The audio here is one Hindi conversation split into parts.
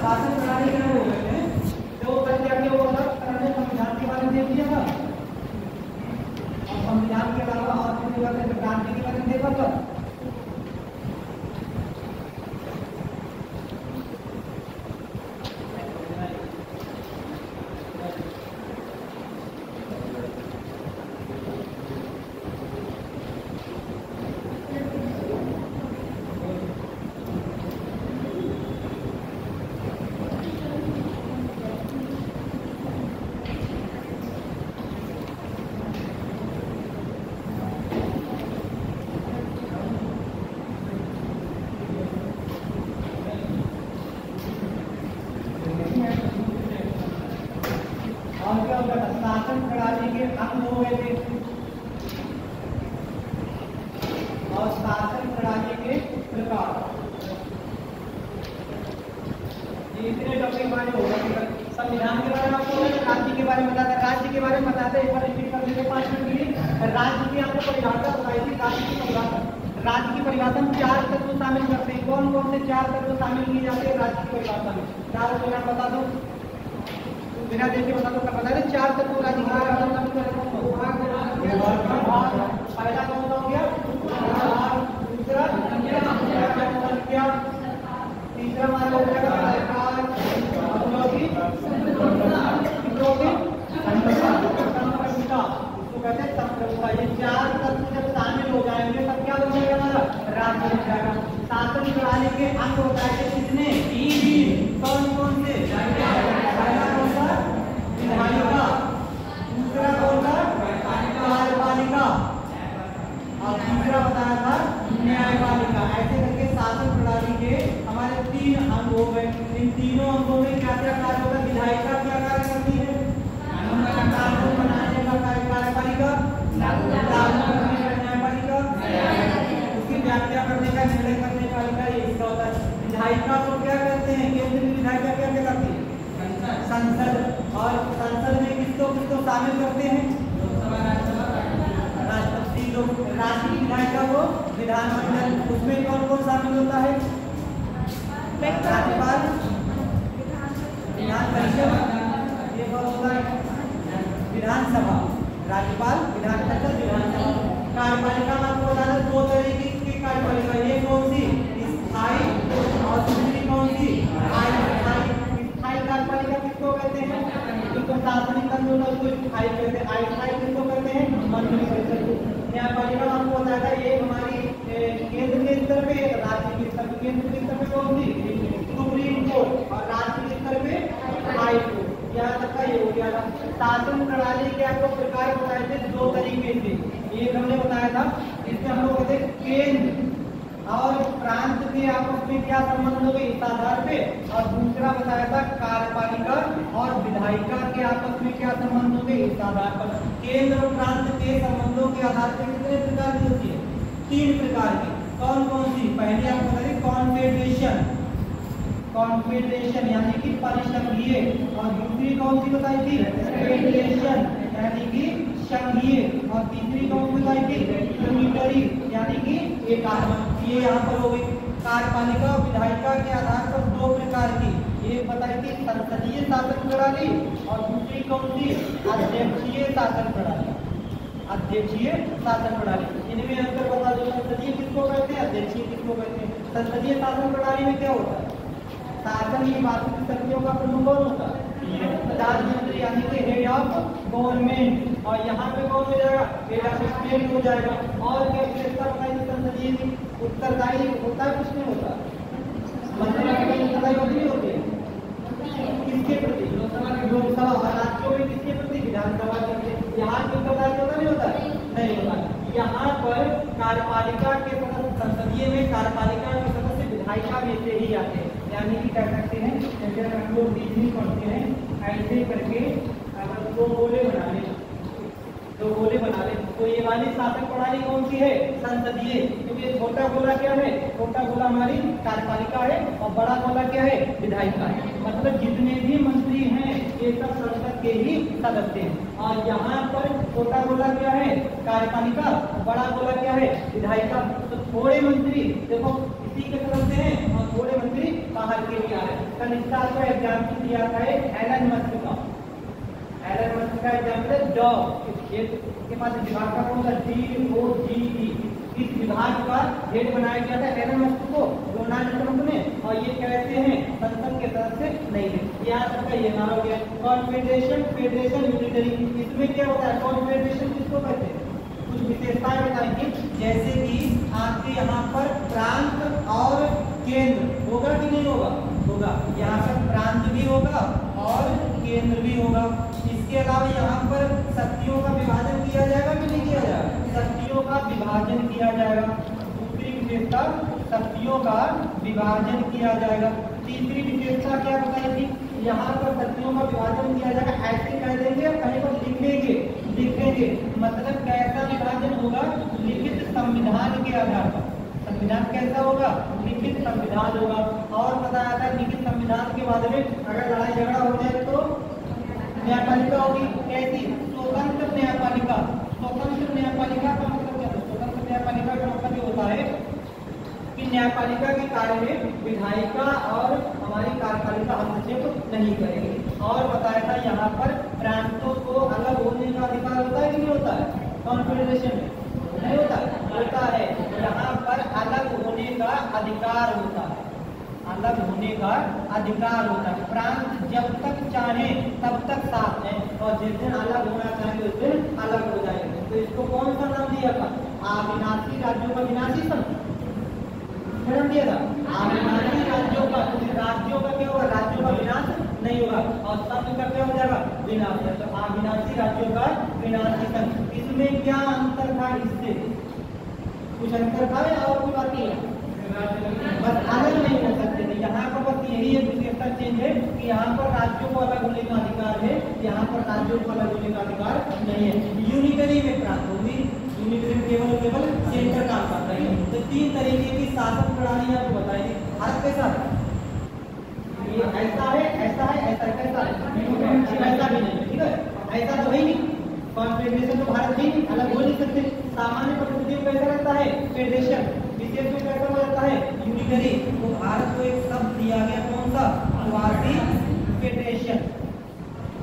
शासन प्रणाली के हो गए हैं तो क्या क्या हुआ था, संविधान के बारे में देख लिया था और संविधान के अलावा और क्रांति के बारे में देखा था। शासन प्रणाली के अंग हो गए थे और शासन प्रणाली के प्रकार, इतने टॉपिक हमारे हो गए। संविधान के बारे में आपको राज्य के बारे में बताता, राज्य के बारे में बताते एक बार रिपीट कर देते 5 मिनट के लिए। राज्य की आपको परिभाषा बताई थी, राज्य की परिभाषा, राज्य की परिभाषा में 4 तत्व शामिल करते हैं। कौन कौन से 4 तत्व शामिल किए जाते हैं राज्य की परिभाषा में? 4 तत्व बता दो, बिना देखे बता दो, बता रहे 4 तत्व राज्य की परिभाषा में शामिल करते हैं। पहला कौन सा हो गया? दूसरा क्या? तीसरा मान लो कहते हैं संप्रभुता। ये 4 तत्व जब शामिल हो जाएंगे तब क्या हो जाएगा हमारा? राज्य हो जाएगा। शासन प्रणाली के अंग होता है कितने? 3। कौन कौन से? पहला कौन सा? विधायिका, दूसरा कौन सा? कार्यपालिका और तीसरा बताया था न्यायपालिका। ऐसे करके शासन प्रणाली के हमारे 3 अंग हो गए। इन तीनों अंगों में क्या क्या कार्य होता है? विधायिका क्या कार्य करती है? कानून बनाने का कार्य कार्यपालिका, न्यायपालिका उसकी व्याख्या करने का, निर्णय करने का अधिकार ये इसका होता है। विधायिका को क्या कहते हैं? केंद्रीय विधायिका क्या कहलाती है? संसद। और संसद में किसको किसको शामिल करते हैं? राष्ट्रपति लोग। राष्ट्रीय विधायिका को विधानमंडल। उसमें कौन कौन शामिल होता है? राज्यपाल, विधान परिषद, ये कौन होता है? विधानसभा। राज्यपाल, विधान परिषद, विधानसभा। कार्यपालिका में आपको बता दें 2 तरीके की कार्यपालिका। ये कौन सी? स्थायी और दूसरी कौन सी? स्थायी कार्यपालिका किसको कहते हैं? जो प्रशासनिक कानून है उसको स्थायी कहते हैं। अस्थायी किसको कहते हैं? मंत्री परिषद को। न्यायपालिका में आपको बताया था ये हमारी केंद्र के स्तर पे, राज्य के स्तर पे। केंद्र के स्तर पे कौन सी? सुप्रीम कोर्ट और राज्य के स्तर पे हाई कोर्ट। यहाँ तक का ये हो गया था। शासन प्रणाली के आपको प्रकार बताए थे 2 तरीके से। एक हमने बताया था इसमें हम लोग कहते हैं केंद्र और प्रांत के आपस में क्या संबंध होंगे इस आधार पे, और दूसरा बताया था कार्यपालिका और विधायिका के आपस में क्या संबंध होंगे इस आधार पर। केंद्र और प्रांत के संबंधों के आधार पर कितने प्रकार की होती है? 3 प्रकार की। कौन कौन सी? पहले आपको बताइए कॉन्फेडरेशन, कॉन्फेडरेशन यानी कि परिसंघीय, और दूसरी कौन सी बताई थी? फेडरेशन यानी कि संघीय, और तीसरी कौन सी बताई थी? यूनिटरी यानी कि एकात्मक। ये यहाँ पर हो गई। कार्यपालिका और विधायिका के आधार पर 2 प्रकार की, एक बताई थी संसदीय शासन प्रणाली और दूसरी कौन सी? अध्यक्षीय शासन प्रणाली। अध्यक्षीय शासन प्रणाली। इनमें अंतर बता दो, संसदीय किसको कहते हैं, अध्यक्षीय किसको कहते हैं? संसदीय शासन प्रणाली में क्या होता है? शासन की वास्तविक शक्तियों का प्रमुख कौन होता है? प्रधानमंत्री यानी कि हेड ऑफ गवर्नमेंट। और यहाँ पे कौन हो जाएगा? हेड ऑफ स्टेट हो जाएगा। और क्या विशेषता बताई संसदीय की? उत्तरदायी होता है, कुछ नहीं होता। मंत्रिमंडल की उत्तरदायी होती होती है किसके प्रति? लोकसभा। और राज्यों में किसके प्रति? विधानसभा के प्रति। यहाँ की उत्तरदायी होता नहीं होता? नहीं होता। यहाँ पर कार्यपालिका के सदस्य, संसदीय में कार्यपालिका के सदस्य विधायिका में से ही आते हैं। यानी कि क्या करते हैं, जैसे हम लोग रीजनिंग पढ़ते हैं ऐसे करके अगर 2 गोले बना लें, 2 गोले बना लें तो ये वाली शासन प्रणाली कौन सी है? संसदीय। क्योंकि छोटा गोला क्या है? छोटा गोला हमारी कार्यपालिका है और बड़ा गोला क्या है? विधायिका है। मतलब जितने भी मंत्री हैं ये सब संसद के ही सदस्य हैं। और यहाँ पर छोटा गोला क्या है? कार्यपालिका, बड़ा गोला क्या है? विधायिका। तो थोड़े मंत्री देखो इसी के तरफ से हैं और थोड़े मंत्री बाहर के भी आ रहे हैं। कल इसका आपको एग्जाम्पल दिया था एलन मस्क का। एलन मस्क का एग्जाम्पल है डॉग, के पास विभाग का कौन सा DOGE, इस विभाग का हेड बनाया गया था एलन मस्क को डोनाल्ड ट्रंप ने, और ये कहते हैं संसद के सदस्य नहीं है। यहाँ तक का ये नाम हो गया। कॉन्फेडरेशन, फेडरेशन, यूनिटरी, इसमें क्या होता है? कॉन्फेडरेशन किसको कहते हैं? कुछ विशेषताएं बताएंगे, जैसे कि आपके यहाँ पर प्रांत और केंद्र होगा कि नहीं होगा? होगा। यहाँ पर प्रांत भी होगा और केंद्र भी होगा। इसके अलावा यहाँ पर शक्तियों का विभाजन किया जाएगा कि नहीं किया जाएगा? शक्तियों का विभाजन किया जाएगा। दूसरी विशेषता, शक्तियों का विभाजन किया जाएगा। तीसरी विशेषता क्या बताएगी? यहाँ पर शक्तियों का विभाजन किया जाएगा। ऐसे कह देंगे और कहीं पर लिखेंगे, मतलब कैसा विभाजन होगा? लिखित संविधान के आधार पर। संविधान कैसा होगा? लिखित संविधान होगा। और बताया था लिखित संविधान के बाद में अगर लड़ाई झगड़ा हो जाए तो न्यायपालिका होगी। कैसी? स्वतंत्र न्यायपालिका। स्वतंत्र न्यायपालिका का मतलब क्या है? स्वतंत्र न्यायपालिका का मतलब ये होता है कि न्यायपालिका के कार्य में विधायिका और हमारी कार्यपालिका हस्तक्षेप नहीं करेगी। और बताया था यहाँ पर प्रांतों को अलग होने का अधिकार होता है कि नहीं होता है? कॉन्फेडरेशन में नहीं होता, होता है। यहाँ पर अलग होने का अधिकार होता है, अलग होने का अधिकार होता है। प्रांत जब तक चाहे तब तक साथ है और जिस दिन अलग होना चाहेंगे उस दिन अलग हो जाएंगे। तो इसको कौन सा नाम दिया था? अविनाशी राज्यों का विनाशी संघ नाम दिया था। अविनाशी राज्यों का क्या होगा? राज्यों का विनाश नहीं होगा और संघ का क्या हो जाएगा? विनाश। तो अविनाशी राज्यों का विनाशी संघ। इसमें क्या अंतर था? इससे कुछ अंतर था और कोई बात नहीं है? बस अलग नहीं हो सकते थे। यहाँ पर बस यही एक विशेषता चेंज है कि यहाँ पर राज्यों को अलग होने का अधिकार है, यहाँ पर राज्यों को अलग होने का अधिकार नहीं है। यूनिटरी में प्रांत होगी, यूनिटरी केवल सेंटर काम करता है। तो तीन तरीके की शासन प्रणाली आपको बताएंगे। भारत के साथ ये ऐसा है, ऐसा है, ऐसा कैसा है? ऐसा भी नहीं, ठीक है? ऐसा तो है नहीं। कॉन्फेडरेशन तो भारत भी अलग हो नहीं सकते। सामान्य परिस्थितियों में कैसा रहता है? फेडरेशन। विशेष में कैसा हो जाता है? यूनिटरी। तो भारत को एक शब्द दिया गया, कौन सा? Quasi federation.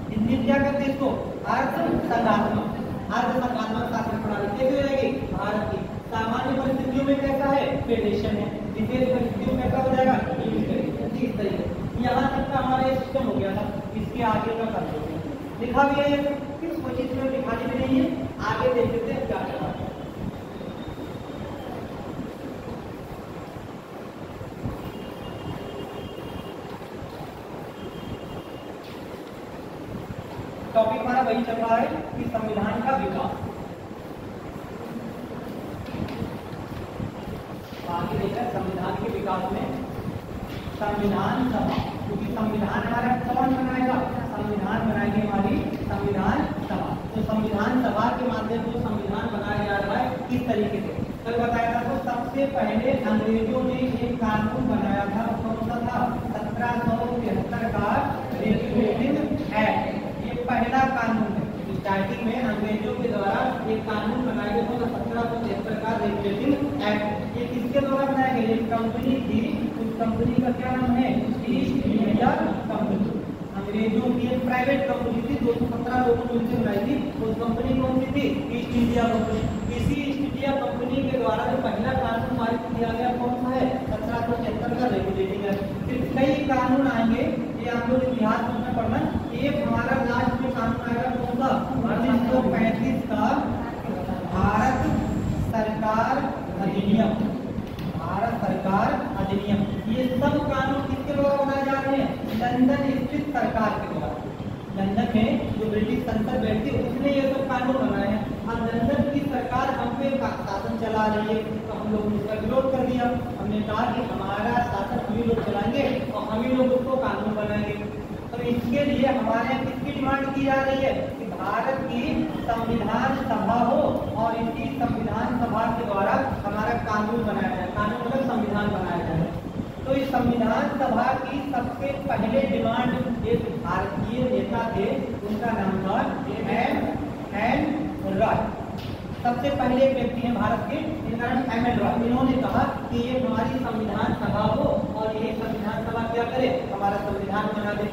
हिंदी क्या कहते हैं इसको? अर्ध संघात्मक। अर्ध संघात्मक शासन प्रणाली कैसे रहेगी? भारत की। सामान्य परिस्थितियों में कैसा है? फेडरेशन है। विशेष परिस्थितियों में कैसा हो जाएगा? यूनिटरी। इस तरीके यहाँ तक का हमारा सिस्टम हो गया था। इसके आगे का कर देते हैं, लिखा भी है, किस कोई चीज में लिखानी भी नहीं है। आगे देख लेते हैं क्या करना है। टॉपिक हमारा वही चल रहा है कि संविधान का विकास। आगे देखा संविधान के विकास में संविधान सभा, क्योंकि संविधान हमारा कौन बनाएगा? संविधान बनाएगी हमारी संविधान सभा। तो संविधान सभा के माध्यम से संविधान बनाया जा रहा है किस तरीके से? कल बताया था। तो सबसे पहले अंग्रेजों ने एक कानून बनाया था, कौन सा था? 1773 का रेगुलेटिंग एक्ट। ये पहला कानून है। स्टार्टिंग में अंग्रेजों के द्वारा एक कानून बनाया गया था 1773 का रेगुलेटिंग एक्ट। ये किसके द्वारा बनाया गया? एक कंपनी थी, उस कंपनी का क्या नाम है? East India company. अंग्रेजों की एक प्राइवेट कंपनी थी, 217 लोगों ने मिलकर बनाई थी। उस कंपनी कौन सी थी? East India company. इसी ईस्ट इंडिया कंपनी के द्वारा जो पहला कानून पारित किया गया कौन सा है? 1773 का रेगुलेटिंग एक्ट। फिर कई कानून आएंगे, ये आप लोग इतिहास में पढ़ना। एक हमारा लास्ट में कानून आएगा कौन सा? 1935 का भारत सरकार अधिनियम। भारत सरकार अधिनियम। ये सब कानून किसके द्वारा बनाए जा रहे हैं? लंदन स्थित सरकार के द्वारा। लंदन में जो ब्रिटिश संसद बैठती है उसने ये सब कानून बनाए हैं। अब लंदन की सरकार हम पे शासन चला रही है, तो हम लोग इसका विरोध कर दिया। हमने कहा कि हमारा शासन हम ही लोग चलाएंगे और हम ही लोग उसको कानून बनाएंगे। तो इसके लिए हमारे यहाँ किसकी डिमांड की जा रही है? कि भारत की संविधान सभा हो और इसी संविधान सभा के द्वारा हमारा कानून बनाया जाए। कानून मतलब संविधान बनाया जाए। तो इस संविधान सभा की सबसे पहले डिमांड एक भारतीय नेता थे, उनका नाम था एम एन रॉय। सबसे पहले एक व्यक्ति हैं भारत के जिनका नाम एम.एन. रॉय। इन्होंने कहा कि ये हमारी संविधान सभा हो और ये संविधान सभा क्या करे, हमारा संविधान बना दे।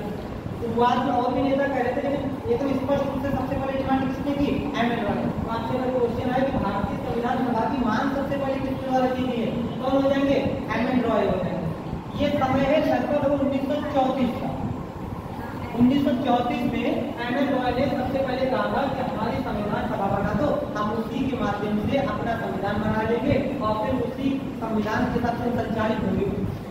शुरुआत में और भी नेता कह रहे थे, लेकिन ये तो स्पष्ट रूप से सबसे पहले डिमांड किसने की, एम.एन. रॉय। आपसे अगर क्वेश्चन है कि भारतीय संविधान सभा की मांग सबसे पहले किसके द्वारा की गई है, कौन हो जाएंगे, एम.एन. रॉय हो जाएंगे। ये समय है लगभग 1934 का। 1934 में एम.एन. रॉय ने सबसे पहले कहा था कि हमारी संविधान सभा बना दो, हम उसी के माध्यम से अपना संविधान बना लेंगे और फिर उसी संविधान के साथ संचालित होंगे।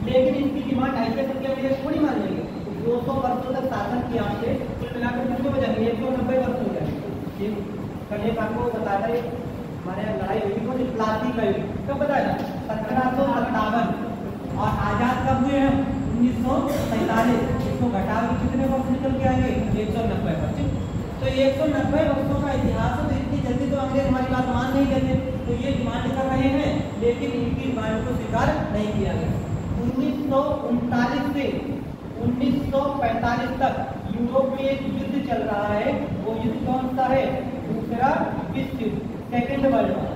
लेकिन इनकी डिमांड ऐसे करके विदेश थोड़ी मान लेंगे। 200 वर्षों तक शासन किया आपसे, कुल मिलाकर कितने हो जाएंगे, 190 वर्ष हो जाएंगे। कल एक आपको बताया था, हमारे यहाँ लड़ाई हुई थी प्लासी का युद्ध, कब बताया, 1757। और आजाद कब हुए हैं, 1947। इसको घटा के कितने वर्ष निकल के आएंगे, 190 वर्ष। तो 190 वर्षों का इतिहास है, तो इतनी जल्दी तो अंग्रेज हमारी बात मान नहीं लेते। तो ये डिमांड कर रहे हैं, लेकिन इनकी डिमांड को स्वीकार नहीं किया गया। 1939 से 1945 तक यूरोप में एक युद्ध चल रहा है। वो युद्ध कौन सा है, दूसरा विश्व युद्ध, सेकेंड वर्ल्ड वॉर।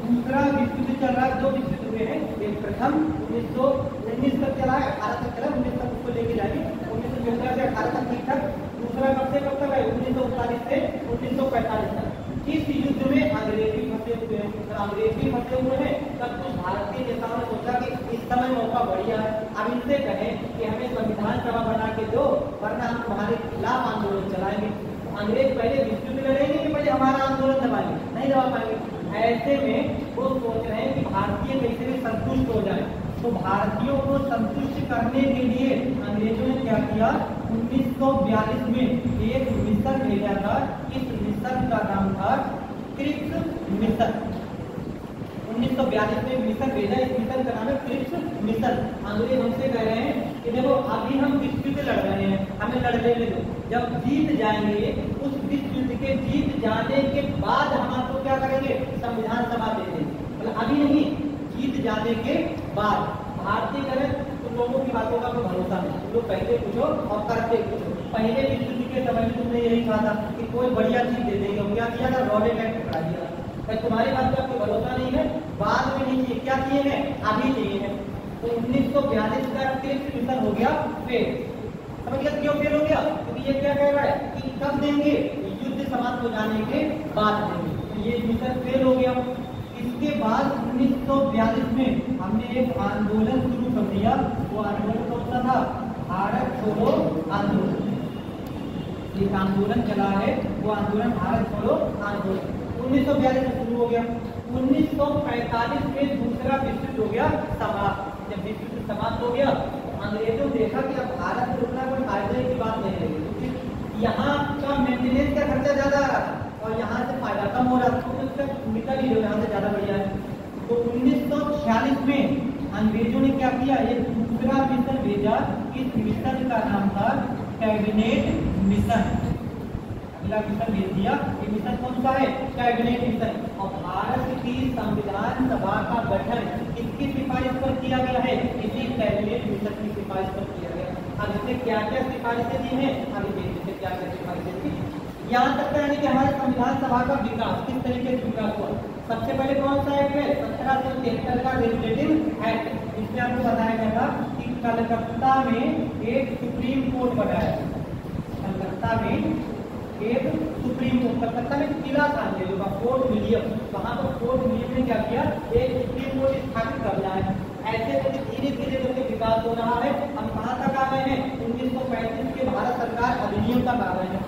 दूसरा विश्व युद्ध चल रहा है, 2 विश्व युद्ध हुए हैं। एक प्रथम 1919 तक चला है, 18 तक चला, 19 तक उसको लेके जाएंगे, 1914 से 18 तक ठीक ठाक। दूसरा कब से कब तक है, 1939 से 1945 तक। इस युद्ध में अंग्रेजी फंसे हुए हैं। अंग्रेजी फंसे हुए हैं, तब कुछ भारतीय नेताओं ने सोचा कि इस समय मौका बढ़िया है, अब इनसे कहें कि हमें संविधान सभा बना के दो, वरना हम तुम्हारे खिलाफ आंदोलन चलाएंगे। अंग्रेज पहले विश्व युद्ध लड़ेंगे कि पहले हमारा आंदोलन दबाएंगे, नहीं दबा पाएंगे। ऐसे में वो सोच रहे हैं कि भारतीय कैसे भी संतुष्ट हो जाए। तो भारतीयों को संतुष्ट करने के लिए अंग्रेजों ने क्या किया, 1942 में एक मिशन भेजा था। इस मिशन का नाम था क्रिप्स मिशन। 1942 में मिशन भेजा, इस मिशन का नाम है क्रिप्स मिशन। अंग्रेज हमसे कह रहे हैं कि देखो अभी हम विश्व युद्ध लड़ रहे हैं, हमें लड़ने दो, जब जीत जाएंगे, उस विश्व युद्ध के जीत जाने के बाद हम आपको क्या करेंगे, संविधान सभा दे देंगे। मतलब अभी नहीं, जीत जाने के बाद। भारतीय करें तो लोगों की बातों का कोई भरोसा नहीं, तुम लोग कहते पूछो और करते पूछो। पहले विश्व युद्ध के समय में तुमने यही कहा था कि कोई बढ़िया चीज दे देंगे, क्या किया था, रॉलेट एक्ट पकड़ा दिया। तुम्हारी बात का कोई भरोसा नहीं है, बाद में नहीं चाहिए, क्या चाहिए है, अभी चाहिए है। तो 1942 का क्रिप्स मिशन हो गया फेल। समझ गया क्यों फेल हो गया, क्योंकि ये क्या कह रहा है कि कब देंगे, युद्ध समाप्त हो जाने के बाद देंगे। तो ये मिशन फेल हो गया। इसके बाद 1942 में हमने एक आंदोलन शुरू कर दिया। वो आंदोलन कौन सा था, भारत छोड़ो आंदोलन। एक आंदोलन चला है, वो आंदोलन भारत छोड़ो आंदोलन 1942 में शुरू हो गया। 1945 में दूसरा विश्व युद्ध हो गया समाप्त। जब विश्व युद्ध समाप्त हो गया, अंग्रेजों ने देखा कि अब भारत में रुकना कोई फायदे की बात नहीं रही, क्योंकि यहाँ का मेंटेनेंस का खर्चा ज्यादा आ रहा था और यहाँ से फायदा कम हो रहा था, तो उसका निकल ही यहाँ से ज्यादा बढ़िया है। तो 1946 में अंग्रेजों ने क्या किया, एक दूसरा मिशन भेजा। इस मिशन का नाम था कैबिनेट मिशन। अगला मिशन भेज दिया। ये मिशन कौन सा है, कैबिनेट मिशन। और भारत की संविधान सभा का गठन किसकी सिफारिश पर किया गया है, इसी कैबिनेट मिशन की सिफारिश पर किया गया। अब इसने क्या क्या सिफारिशें दी हैं, अभी देखते हैं क्या क्या सिफारिशें दी। यहाँ तक यानी कि हमारे संविधान सभा का विकास किस तरीके से विकास हुआ। सबसे पहले कौन सा एक्ट है, 1773 का रेगुलेटिव एक्ट। इसमें आपको बताया गया था कि कलकत्ता में एक सुप्रीम कोर्ट बनाया। कलकत्ता में एक सुप्रीम कोर्ट, कलकत्ता में किला था फोर्ट विलियम, वहां पर फोर्ट विलियम ने क्या किया, एक सुप्रीम कोर्ट स्थापित करना है। ऐसे करके धीरे धीरे करके विकास हो रहा है। हम कहाँ तक आ गए हैं, 1935 के भारत सरकार अधिनियम तक आ गए हैं।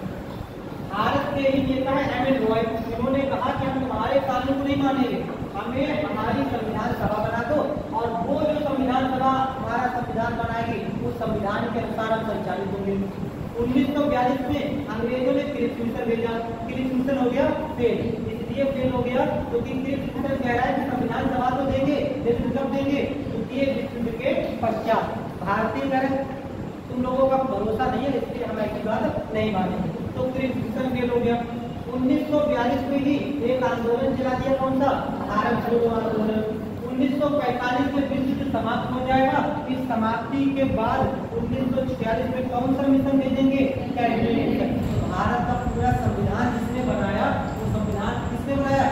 भारत के ही नेता है एम.एन. रॉय। उन्होंने कहा कि हम तुम्हारे कानून को नहीं मानेंगे, हमें हमारी संविधान सभा बना दो और वो जो संविधान सभा हमारा संविधान बनाएगी उस संविधान के अनुसार हम संचालित होंगे। 1942 में अंग्रेजों ने क्रिप्स मिशन भेजा। क्रिप्स मिशन हो गया फेल। इसलिए फेल हो गया क्योंकि क्रिप्स मिशन कह रहा है कि संविधान सभा तो देंगे, लेकिन कब देंगे, क्योंकि विश्व युद्ध के पश्चात। भारतीय करें तुम लोगों का भरोसा नहीं है, इसलिए हम ऐसी बात नहीं मानेंगे। तो क्रिप्स मिशन फेल हो गया। 1942 में ही एक आंदोलन चला दिया, कौन सा, भारत छोड़ो आंदोलन। 1945 में विश्व युद्ध समाप्त हो जाएगा। इस समाप्ति के बाद 1946 में कौन सा मिशन भेजेंगे, कैबिनेट मिशन। भारत का पूरा संविधान जिसने बनाया, वो संविधान किसने बनाया,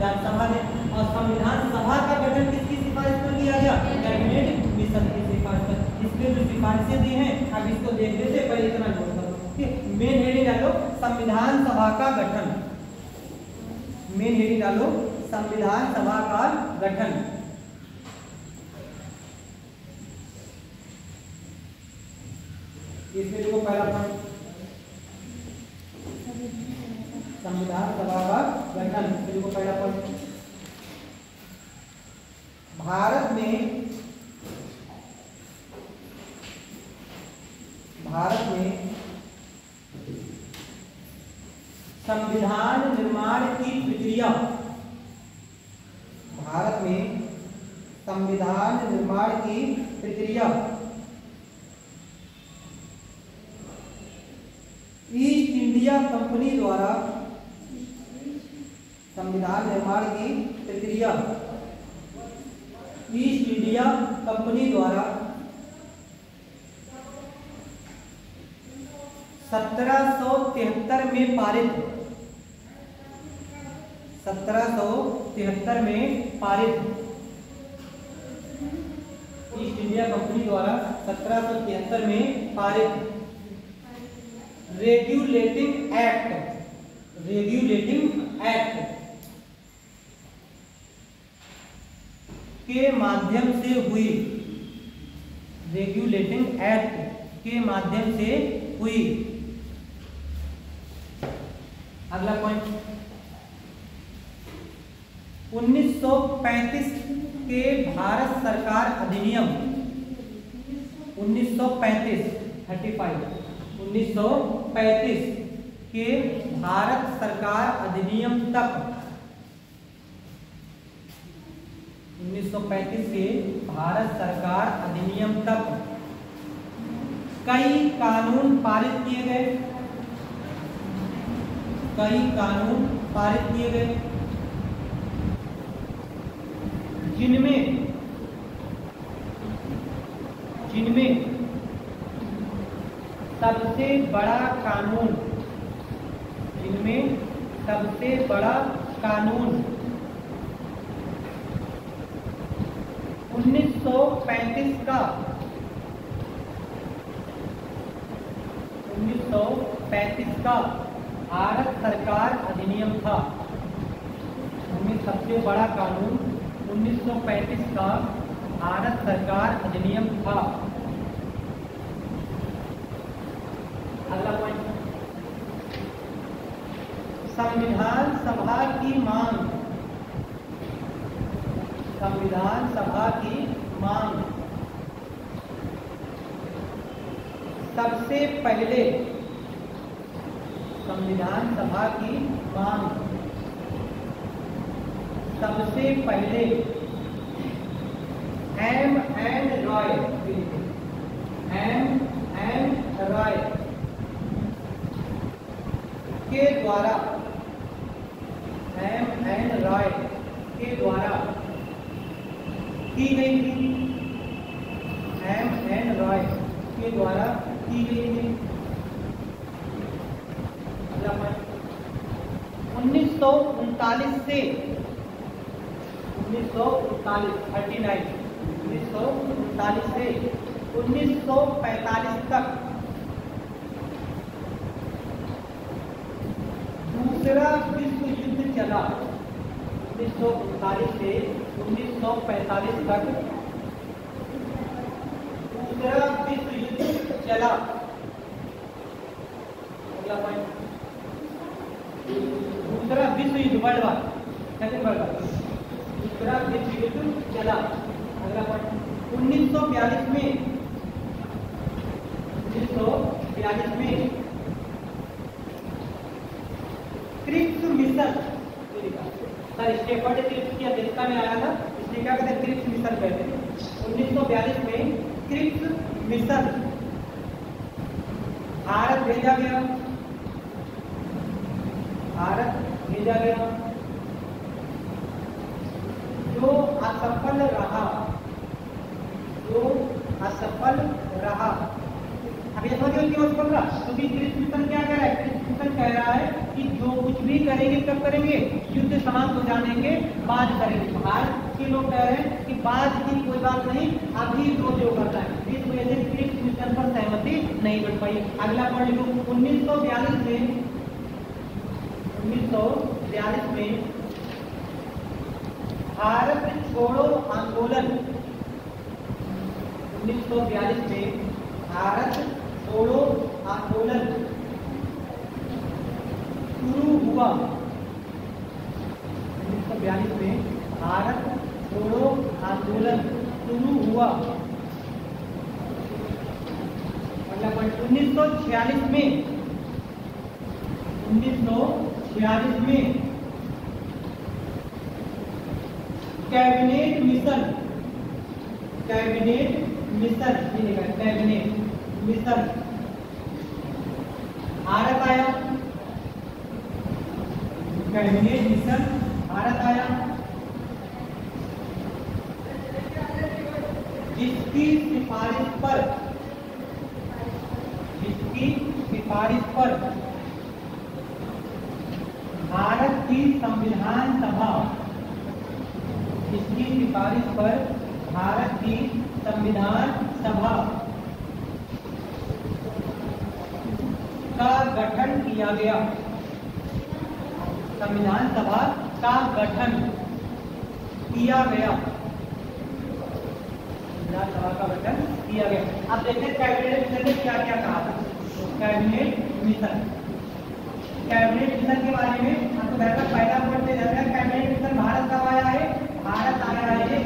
संविधान सभा ने। और संविधान सभा का गठन किसकी सिफारिश पर किया गया? कैबिनेट मिशन की सिफारिश पर। इसके जो सिफारिशें दी हैं अब इसको देख लेते, पहले इतना नोट करो। मेन हेडिंग डालो संविधान सभा का गठन। मेन हेडिंग डालो संविधान सभा का गठन। इसमें देखो पहला पॉइंट संविधान सभा का गठन। देखो पहला पॉइंट, भारत में संविधान निर्माण की प्रक्रिया, भारत में संविधान निर्माण की प्रक्रिया ईस्ट इंडिया कंपनी द्वारा, संविधान निर्माण की प्रक्रिया ईस्ट इंडिया कंपनी द्वारा 1773 में पारित, 1773 में पारित, ईस्ट इंडिया कंपनी द्वारा 1773 में पारित रेगुलेटिंग एक्ट के माध्यम से हुई, रेगुलेटिंग एक्ट के माध्यम से हुई। अगला पॉइंट, 1935 के भारत सरकार अधिनियम, 1935 के भारत सरकार अधिनियम तक, 1935 के भारत सरकार अधिनियम तक कई कानून पारित किए गए, कई कानून पारित किए गए जिनमें सबसे बड़ा कानून, जिनमें सबसे बड़ा कानून 1935 का, 1935 का भारत सरकार अधिनियम था। उनमें सबसे बड़ा कानून 1935 का भारत सरकार अधिनियम था। अगला पॉइंट, संविधान सभा की मांग, संविधान सभा की मांग सबसे पहले, संविधान सभा की मांग सबसे पहले M.N. रॉय, M.N. रॉय के द्वारा, M.N. रॉय के द्वारा की गई थी, M.N. रॉय के द्वारा की गई थी। 1939 से 1939 से 1945 तक दूसरा विश्व युद्ध चला। 1939 से 1945 तक दूसरा विश्व युद्ध चला। अगला पॉइंट, दूसरा विश्व युद्ध, world war, second world war, दूसरा विश्व युद्ध चला। अगला पॉइंट, 1942 में, 1942 में Cripps mission, Sir Stafford Cripps की अध्यक्षता में आया था, इसलिए क्या कहते हैं क्रिप्स मिशन कहते हैं। 1942 में क्रिप्स मिशन भारत भेजा गया, भारत भेजा गया, जो असफल रहा, जो असफल रहा। अब ये समझिए क्यों पढ़ रहा, क्योंकि क्रिस मिशन क्या कह रहा है, क्रिस मिशन कह रहा है कि जो कुछ भी करेंगे कब करेंगे, युद्ध समाप्त हो जाने के बाद करेंगे। भारत के लोग कह रहे हैं कि बाद की कोई बात नहीं, अभी जो करना है। इस वजह से क्रिस मिशन पर सहमति नहीं बन पाई। अगला पढ़ लो, 1942 में भारत छोड़ो आंदोलन, 1942 में भारत छोड़ो आंदोलन शुरू हुआ। 1942 में भारत छोड़ो आंदोलन शुरू हुआ। मतलब 1946 में कैबिनेट मिशन भारत आया। कैबिनेट मिशन भारत आया, जिसकी सिफारिश पर भारत की संविधान सभा, इसकी सिफारिश पर भारत की संविधान सभा का गठन किया गया। संविधान सभा का गठन किया गया। संविधान सभा का गठन किया गया। अब देखते हैं कैबिनेट मिशन ने क्या क्या कहा था। कैबिनेट मिशन के बारे में आपको पहला पढ़ते जाएगा। कैबिनेट मिशन भारत कब आया है, भारत आया है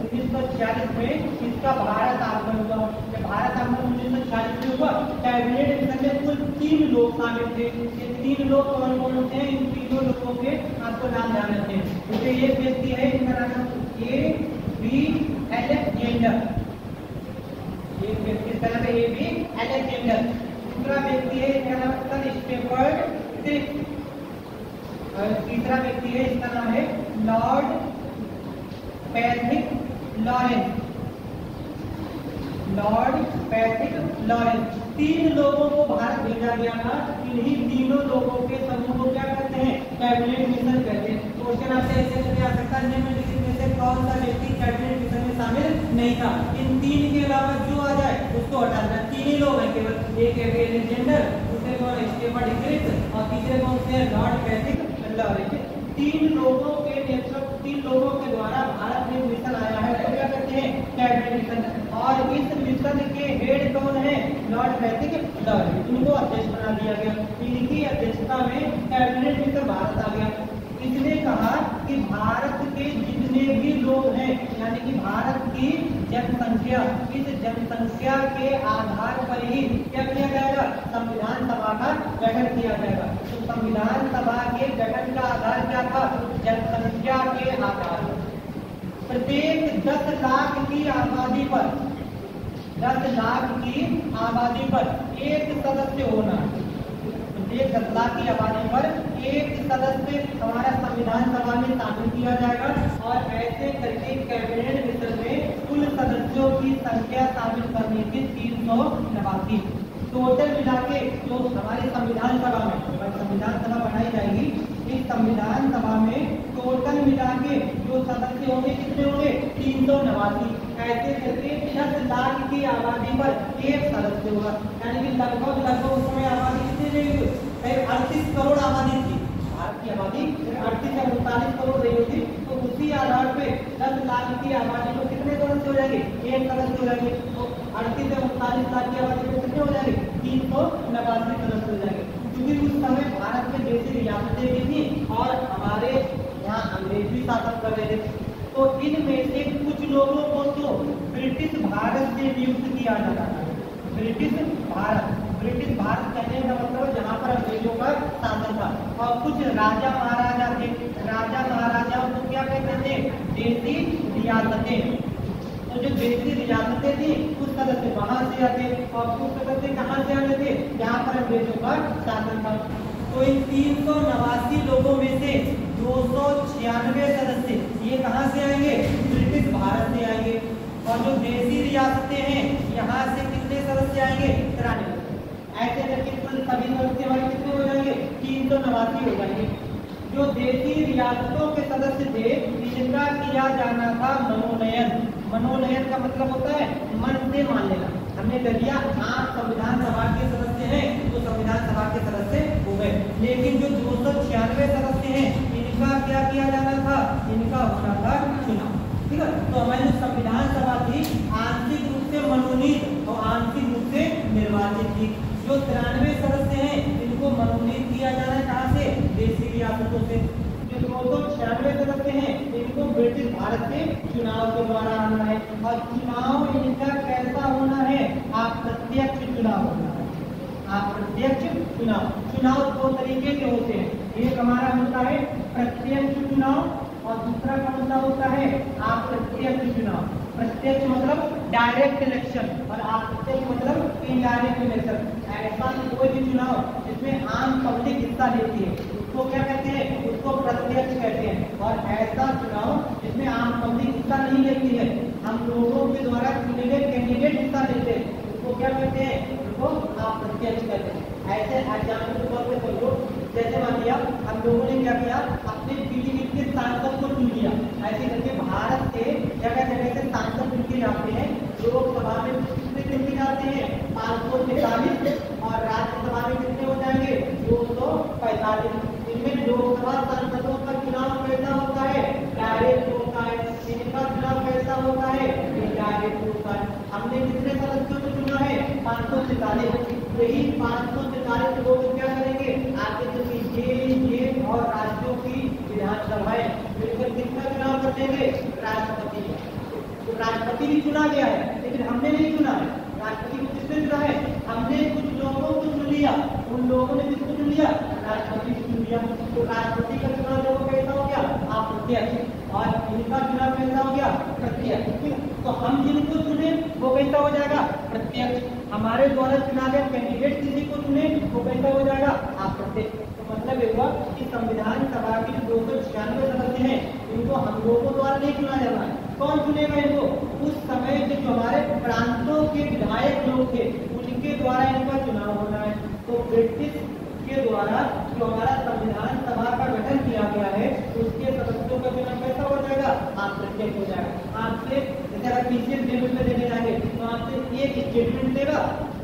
1946 में इसका भारत आगमन हुआ। जब भारत आगमन 1946 में हुआ, कैबिनेट मिशन में कुल 3 लोग शामिल थे। ये 3 लोग कौन कौन होते हैं, इन तीनों लोगों के आपको नाम ध्यान रखते हैं। जैसे ये व्यक्ति है, इनका नाम A.B. अलेक्जेंडर, एक व्यक्ति का नाम है A.B. अलेक्जेंडर। दूसरा व्यक्ति है, इसका नाम सर स्टेफर्ड क्रिप्स, और तीसरा व्यक्ति है, इसका नाम है लॉर्ड पैट्रिक लॉरेंस। 3 लोगों को भारत भेजा गया था। इन्हीं तीनों लोगों के समूह को क्या कहते हैं, कैबिनेट मिशन कहते हैं। क्वेश्चन आपसे ऐसे आ सकता है, निम्नलिखित में से कौन सा व्यक्ति कैबिनेट मिशन में शामिल नहीं था। इन 3 के अलावा जो आ जाए उसको हटा देना। 3 ही लोग हैं केवल, एक है अलेक्जेंडर, दूसरे कौन है स्टेफर्ड क्रिप्स, और तीसरे कौन से हैं लॉर्ड पैट्रिक लॉरेंस। 3 लोगों के नेतृत्व, 3 लोगों के द्वारा भारत में मिशन आया है, तो क्या कहते हैं, कैबिनेट मिशन। और इस मिशन के हेड कौन है, लॉर्ड पैट्रिक लॉरेंस। इनको अध्यक्ष बना दिया गया। इनकी अध्यक्षता में कैबिनेट मिशन भारत आ गया। इसने कहा कि भारत के जितने भी लोग हैं, यानी कि भारत की जनसंख्या, इस जनसंख्या के आधार पर ही क्या किया जाएगा, संविधान सभा का गठन किया जाएगा। तो संविधान सभा के गठन का आधार क्या था, जनसंख्या के आधार पर। प्रत्येक 10 लाख की आबादी पर, 10 लाख की आबादी पर एक सदस्य होना। प्रत्येक 10 लाख की आबादी पर एक सदस्य हमारा संविधान सभा में शामिल किया जाएगा। और ऐसे करके कैबिनेट मिशन में कुल सदस्यों की संख्या शामिल करने की 389। टोटल मिला के जो हमारे संविधान सभा में संविधान सभा बनाई जाएगी, इस संविधान सभा में टोटल मिला के जो सदस्य होंगे कितने होंगे, 389। ऐसे करके 10 लाख की आबादी पर एक सदस्य होगा। यानी कि लगभग उस समय आबादी कितनी रहेगी, 38 करोड़ आबादी थी। भारत की आबादी 38 या 39 करोड़ रही होगी। तो उसी आधार पे 10 लाख की आबादी को कितने सदस्य हो जाएंगे, एक सदस्य हो जाएंगे। तो 38 से 39 लाख की आबादी को कितने हो जाएंगे, 389 सदस्य हो जाएंगे। क्योंकि उस समय भारत में जैसी रियासतें भी थी और हमारे यहाँ अंग्रेज भी शासन कर रहे थे। तो इनमें से कुछ लोगों को तो ब्रिटिश भारत से नियुक्त किया जाता था। ब्रिटिश भारत कहने का मतलब जहाँ पर अंग्रेजों का शासन था। और कुछ राजा महाराजा थे, राजा महाराजाओं को क्या कहते थे, देसी रियासतें। तो जो देसी रियासतें थी कुछ सदस्य वहां से आते और कुछ सदस्य कहाँ से आते थे, जहाँ पर अंग्रेजों का शासन था। तो इन 389 लोगों में से 296 सदस्य ये कहाँ से आएंगे, ब्रिटिश भारत से आएंगे। और जो देशी रियासतें हैं यहाँ से कितने सदस्य आएंगे? 93। ऐसे करके कुल सभी सदस्य हमारे कितने हो जाएंगे? 389 हो जाएंगे। जो देशी रियासतों के सदस्य थे इनका किया जाना था मनोनयन। मनोनयन का मतलब होता है मन से मान लेना। हमने कह दिया आप संविधान सभा के सदस्य हैं तो संविधान सभा के सदस्य हो गए, लेकिन जो 296 सदस्य हैं इनका क्या किया जाना था? इनका होना था चुनाव। ठीक है, तो हमारी जो संविधान सभा थी आंशिक रूप से मनोनीत और आंशिक रूप से निर्वाचित थी। जो 93 सदस्य हैं इनको मनोनीत किया जाना है कहाँ से? देशी रियासतों से। जो 296 सदस्य हैं इनको ब्रिटिश भारत से चुनाव के द्वारा आना है। और चुनाव इनका कैसा होना है? अप्रत्यक्ष चुनाव होना है। अप्रत्यक्ष चुनाव। चुनाव दो तरीके के होते हैं, एक हमारा होता है प्रत्यक्ष चुनाव और दूसरा कौन सा होता है? अप्रत्यक्ष चुनाव। प्रत्यक्ष मतलब डायरेक्ट इलेक्शन और अप्रत्यक्ष मतलब इनडायरेक्ट इलेक्शन। ऐसा कोई भी चुनाव जिसमें आम पब्लिक हिस्सा लेती है उसको क्या कहते हैं? उसको प्रत्यक्ष कहते हैं। और ऐसा चुनाव जिसमें आम पब्लिक हिस्सा नहीं लेती है, हम लोगों के द्वारा चुने गए कैंडिडेट हिस्सा लेते हैं, उसको क्या कहते हैं? उसको अप्रत्यक्ष कहते हैं। ऐसे एग्जाम्पल के तौर पे समझो, जैसे मान लिया हम लोगों ने क्या किया? अपने पीढ़ी के सांसद को चुन लिया। ऐसे करके भारत के जगह जगह से सांसद चुन के जाते हैं। लोकसभा में कितने चुन के जाते हैं? 543 और राज्यसभा में कितने हो जाएंगे? 245। इनमें लोकसभा सांसदों का चुनाव कैसा होता है? डायरेक्ट होता है। इनका चुनाव कैसा होता है? इनडायरेक्ट होता है। हमने कितने सदस्यों को चुना है? 543। यही 543 लोग क्या करेंगे? आगे चलके ये और राज्यों की विधानसभाएं मिलकर किसका चुनाव कर देंगे? राष्ट्रपति। तो राष्ट्रपति भी चुना गया है, लेकिन हमने नहीं चुना है। राष्ट्रपति को किसने चुना है? हमने कुछ लोगों को चुन लिया। उन लोगों ने किसको चुन लिया? राष्ट्रपति को चुन लिया। तो राष्ट्रपति का चुनाव जो कैसा हो गया? अप्रत्यक्ष। और इनका चुनाव कैसा हो गया? प्रत्यक्ष। तो हम जिनको चुने वो कैसा हो जाएगा? प्रत्यक्ष। हमारे द्वारा चुना गया कैंडिडेट किसी को चुने वो कैसा हो जाएगा? अप्रत्यक्ष। तो मतलब ये हुआ कि संविधान सभा के 296 सदस्य हैं इनको हम लोगों द्वारा नहीं चुना जाना है। कौन चुनेगा इनको? उस समय के जो हमारे प्रांतों के विधायक लोग थे उनके द्वारा इनका चुनाव होना है। तो ब्रिटिश के द्वारा जो हमारा संविधान सभा का गठन किया गया है उसके सदस्यों का चुनाव कैसा हो जाएगा? अप्रत्यक्ष हो जाएगा। आपसे जैसे अगर पीसीएस लेवल पे देने जाएंगे तो आपसे एक स्टेटमेंट देगा,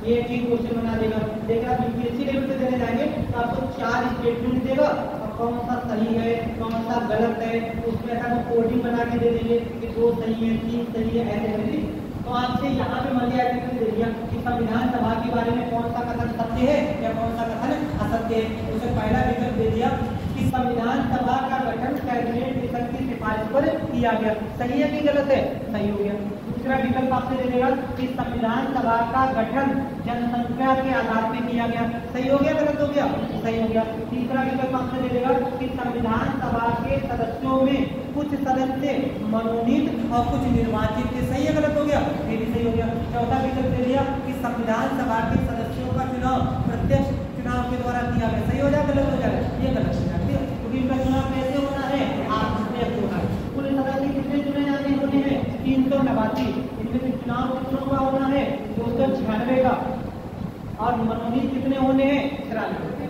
एक ही क्वेश्चन बना देगा। लेकिन आप यूपीएससी लेवल पे देने जाएंगे तो आपको 4 स्टेटमेंट देगा और कौन सा सही है कौन सा गलत है उसमें ऐसा कोडिंग बना के दे देंगे कि 2 सही है 3 सही है ऐसे करके। तो आपसे यहाँ पे मान लिया दे दिया कि संविधान सभा के बारे में कौन सा कथन सत्य है या कौन सा कथन असत्य है। उसे पहला विकल्प दे दिया कि संविधान सभा का गठन कैबिनेट मिशन की सिफारिश पर किया गया। सही है कि गलत है? सही हो गया। दूसरा विकल्प आपसे दे देगा कि संविधान सभा का गठन जनसंख्या के आधार पर किया गया। सही हो गया गलत हो गया? सही हो गया। तीसरा विकल्प आपसे दे देगा कि संविधान सभा के सदस्यों में कुछ सदस्य मनोनीत और कुछ निर्वाचित थे। सही है गलत हो गया? ये भी सही हो गया। चौथा विकल्प दे दिया कि संविधान सभा के सदस्यों का चुनाव प्रत्यक्ष चुनाव के द्वारा किया गया। सही हो जाए गलत हो जाए? ये गलत हो जाए क्योंकि इनका चुनाव कैसे होना है? अप्रत्यक्ष होना है। पूरे सदस्य कितने चुने जाने होते हैं? 389। इनमें से चुनाव कितनों का होना है? 296 का। और मनोनीत कितने होने हैं? 93।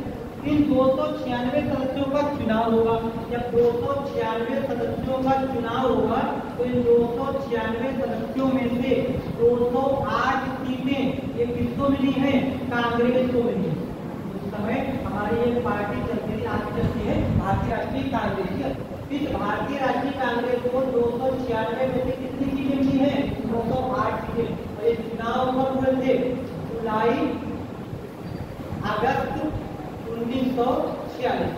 इन 296 सदस्यों का चुनाव होगा। जब 296 सदस्यों का चुनाव होगा तो इन 296 सदस्यों में से 208 सीटें ये किसको मिली है? कांग्रेस को मिली है। उस समय हमारी एक पार्टी चलती चलती है भारतीय राष्ट्रीय कांग्रेस। इस भारतीय राष्ट्रीय कांग्रेस को 296 में से कितनी सीटें मिली है? 208 सीटें। और ये चुनाव कब हुए थे? जुलाई अगस्त 1946।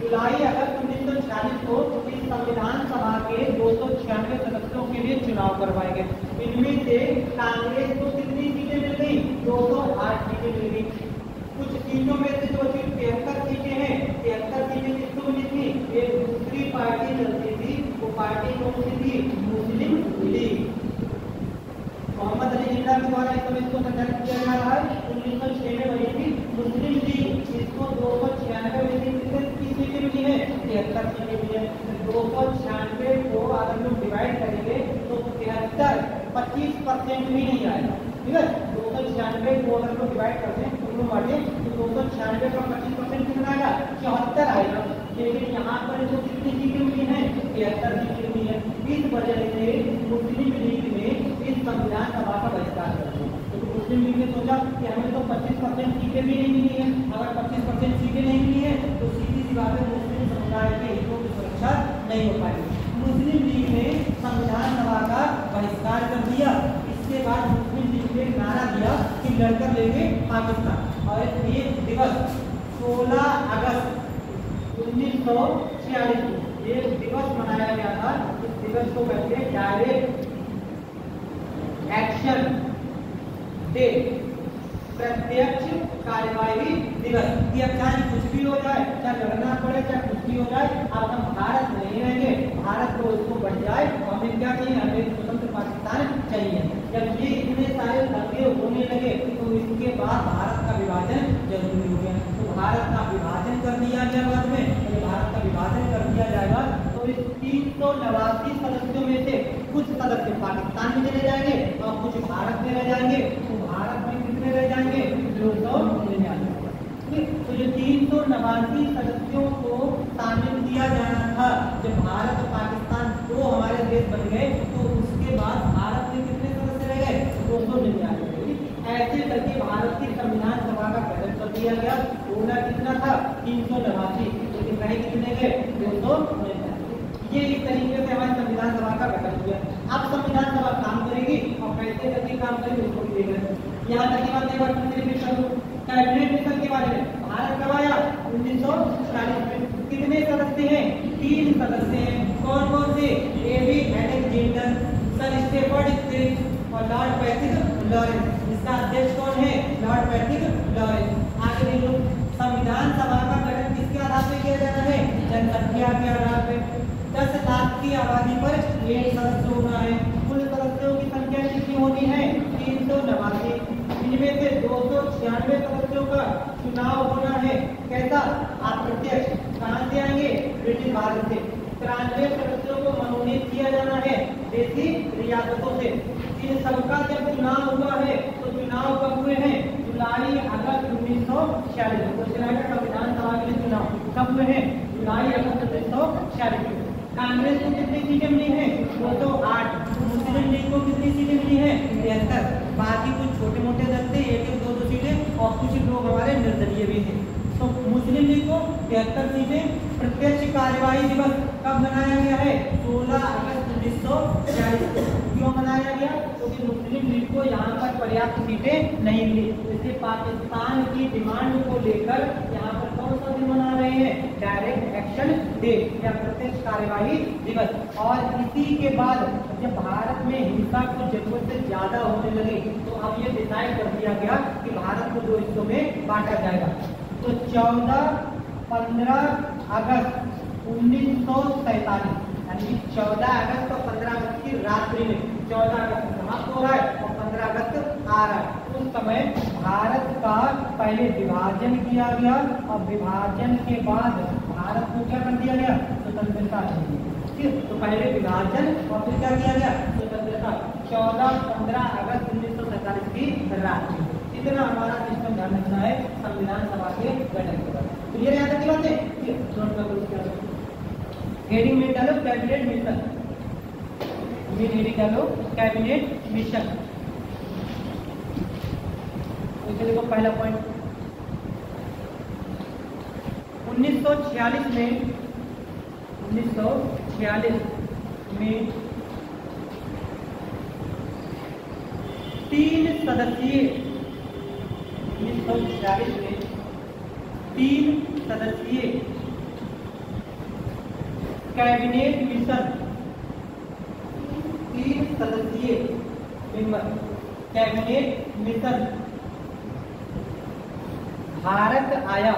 जुलाई अगस्त 1946 को इस संविधान सभा के 296 सदस्यों के लिए चुनाव करवाए गए। इनमें से कांग्रेस को कितनी सीटें मिल गई? 208 सीटें मिल गई। कुछ सीटों में से जो 73 सीटें हैं 73 सीटें किसको मिली थी? एक दूसरी पार्टी चलती थी, वो पार्टी कौन सी थी? मुस्लिम लीग। मोहम्मद अली जिन्ना के द्वारा इस समय इसको संचालित किया जा रहा है। 1906 में बनी थी मुस्लिम लीग। इसको 296 में से कितनी सीटें मिली है? 73 सीटें मिली है। 296 को अगर हम डिवाइड करेंगे तो 73 25% भी नहीं आएगा। ठीक है, 296 को अगर लोग डिवाइड करते हैं दोनों बाटे तो 296 का 25% कितना आएगा, 74 आएगा। लेकिन यहाँ पर जो कितनी सीटें मिली हैं, 73 सीटें मिली है। इस वजह से मुस्लिम लीग ने इस संविधान सभा का बहिष्कार कर दिया। तो मुस्लिम लीग ने सोचा कि हमें तो 25% सीटें भी नहीं मिली है, अगर 25% सीटें नहीं मिली है तो सीधी सी बात है मुस्लिम समुदाय के हितों की सुरक्षा नहीं हो पाएगी। मुस्लिम लीग ने संविधान सभा का बहिष्कार कर दिया। इसके बाद मुस्लिम लीग ने नारा दिया कि लड़कर लेंगे पाकिस्तान, और ये दिवस 16 अगस्त 1946 ये दिवस मनाया गया था। इस दिवस को कहते हैं डायरेक्ट एक्शन डे, प्रत्यक्ष कार्यवाही दिवस। कि अब चाहे कुछ भी हो जाए, चाहे लड़ना पड़े, चाहे कुछ भी हो जाए, अब हम भारत नहीं रहेंगे, भारत को उसको बढ़ जाए और हमें क्या चाहिए, हमें स्वतंत्र पाकिस्तान चाहिए। जब ये इतने सारे दंगे होने लगे तो इसके बाद भारत का विभाजन जरूरी हो गया। तो भारत का विभाजन कर दिया गया। बाद में भारत का विभाजन कर दिया जाएगा तो इस 389 सदस्यों में से कुछ सदस्य पाकिस्तान में चले जाएंगे और कुछ भारत में रह जाएंगे। तो भारत में कितने रह जाएंगे, 299। तो जो 389 सदस्यों को शामिल किया जाना था, जब भारत और पाकिस्तान दो हमारे देश बन गए तो उसके बाद भारत में कितने सदस्य रह गए, 299। ऐसे करके भारत की संविधान सभा का गठन कर दिया गया। होना कितना था, 389, लेकिन रहे कितने गए, 299। ये इस तरीके से हमारे संविधान सभा का गठन हुआ। अब संविधान सभा काम करेगी और कैसे करके काम करेगी उसको भी देख रहे हैं। यहाँ तक की बात एक बार फिर रिपीट कर दूं, कैबिनेट मिशन के बारे में। भारत कब आया, 1940 में। कितने सदस्य हैं, 3 सदस्य हैं। कौन कौन से, A B Alexander, Sir Stafford spirit और लॉर्ड पैट्रिक लॉरेंस। इसका अध्यक्ष कौन है, लॉर्ड पैट्रिक लॉरेंस। आगे देख लो, संविधान सभा का गठन किसके आधार पर किया जाता है, जनसंख्या के आधार पर। 10 लाख की आबादी पर 1 सदस्य होना है। कुल सदस्यों की संख्या कितनी होनी है, 389। इनमें से 296 सदस्यों का चुनाव होना है। कैसा, अप्रत्यक्ष। कहां से आएंगे, ब्रिटिश भारत से। 93 सदस्यों को मनोनीत किया जाना है देशी रियासतों से। इन सबका जब चुनाव हुआ है तो चुनाव कब हुए हैं, जुलाई अगस्त 1946। तो संविधान सभा के लिए चुनाव कब हुए हैं, जुलाई अगस्त 1946। कांग्रेस को कितनी सीटें मिली हैं, 208। मुस्लिम लीग को कितनी सीटें मिली हैं, 73। बाकी कुछ छोटे मोटे दल थे, 1-2 सीटें, और कुछ लोग हमारे निर्दलीय भी थे। तो मुस्लिम लीग को 73 सीटें। प्रत्यक्ष कार्यवाही दिवस कब मनाया गया है, 16 अगस्त 1946। क्यों मनाया गया, क्योंकि मुस्लिम लीग को यहाँ पर पर्याप्त सीटें नहीं मिली। इसलिए पाकिस्तान की डिमांड को लेकर यहाँ पर कौन सा दिन मना रहे हैं, डायरेक्ट एक्शन डे या प्रत्यक्ष कार्यवाही दिवस। और इसी के बाद जब भारत में हिंसा को जरूरत से ज्यादा होने लगी तो अब ये डिसाइड कर दिया गया कि भारत को 2 हिस्सों में बांटा जाएगा। तो 14-15 अगस्त 1947, यानी 14 अगस्त और 15 अगस्त की रात्रि में, 14 अगस्त समाप्त हो रहा है और 15 अगस्त आ रहा है। उस समय भारत का पहले विभाजन किया गया और विभाजन के बाद भारत को क्या कर दिया गया, स्वतंत्रता दी गई। तो पहले विभाजन और फिर क्या किया गया, स्वतंत्रता। 14-15 अगस्त 1947 की रात्रि। इतना हमारा सिस्टम ध्यान रखना है संविधान सभा के गठन के बाद। तो ये याद रखी बात है। हेडिंग में डालो कैबिनेट मिशन, हेडिंग डालो कैबिनेट मिशन। देखो पहला पॉइंट, 1946 में 3 सदस्यीय 1946 में 3 सदस्यीय कैबिनेट मिशन, 3 सदस्यीय कैबिनेट मिशन भारत आया।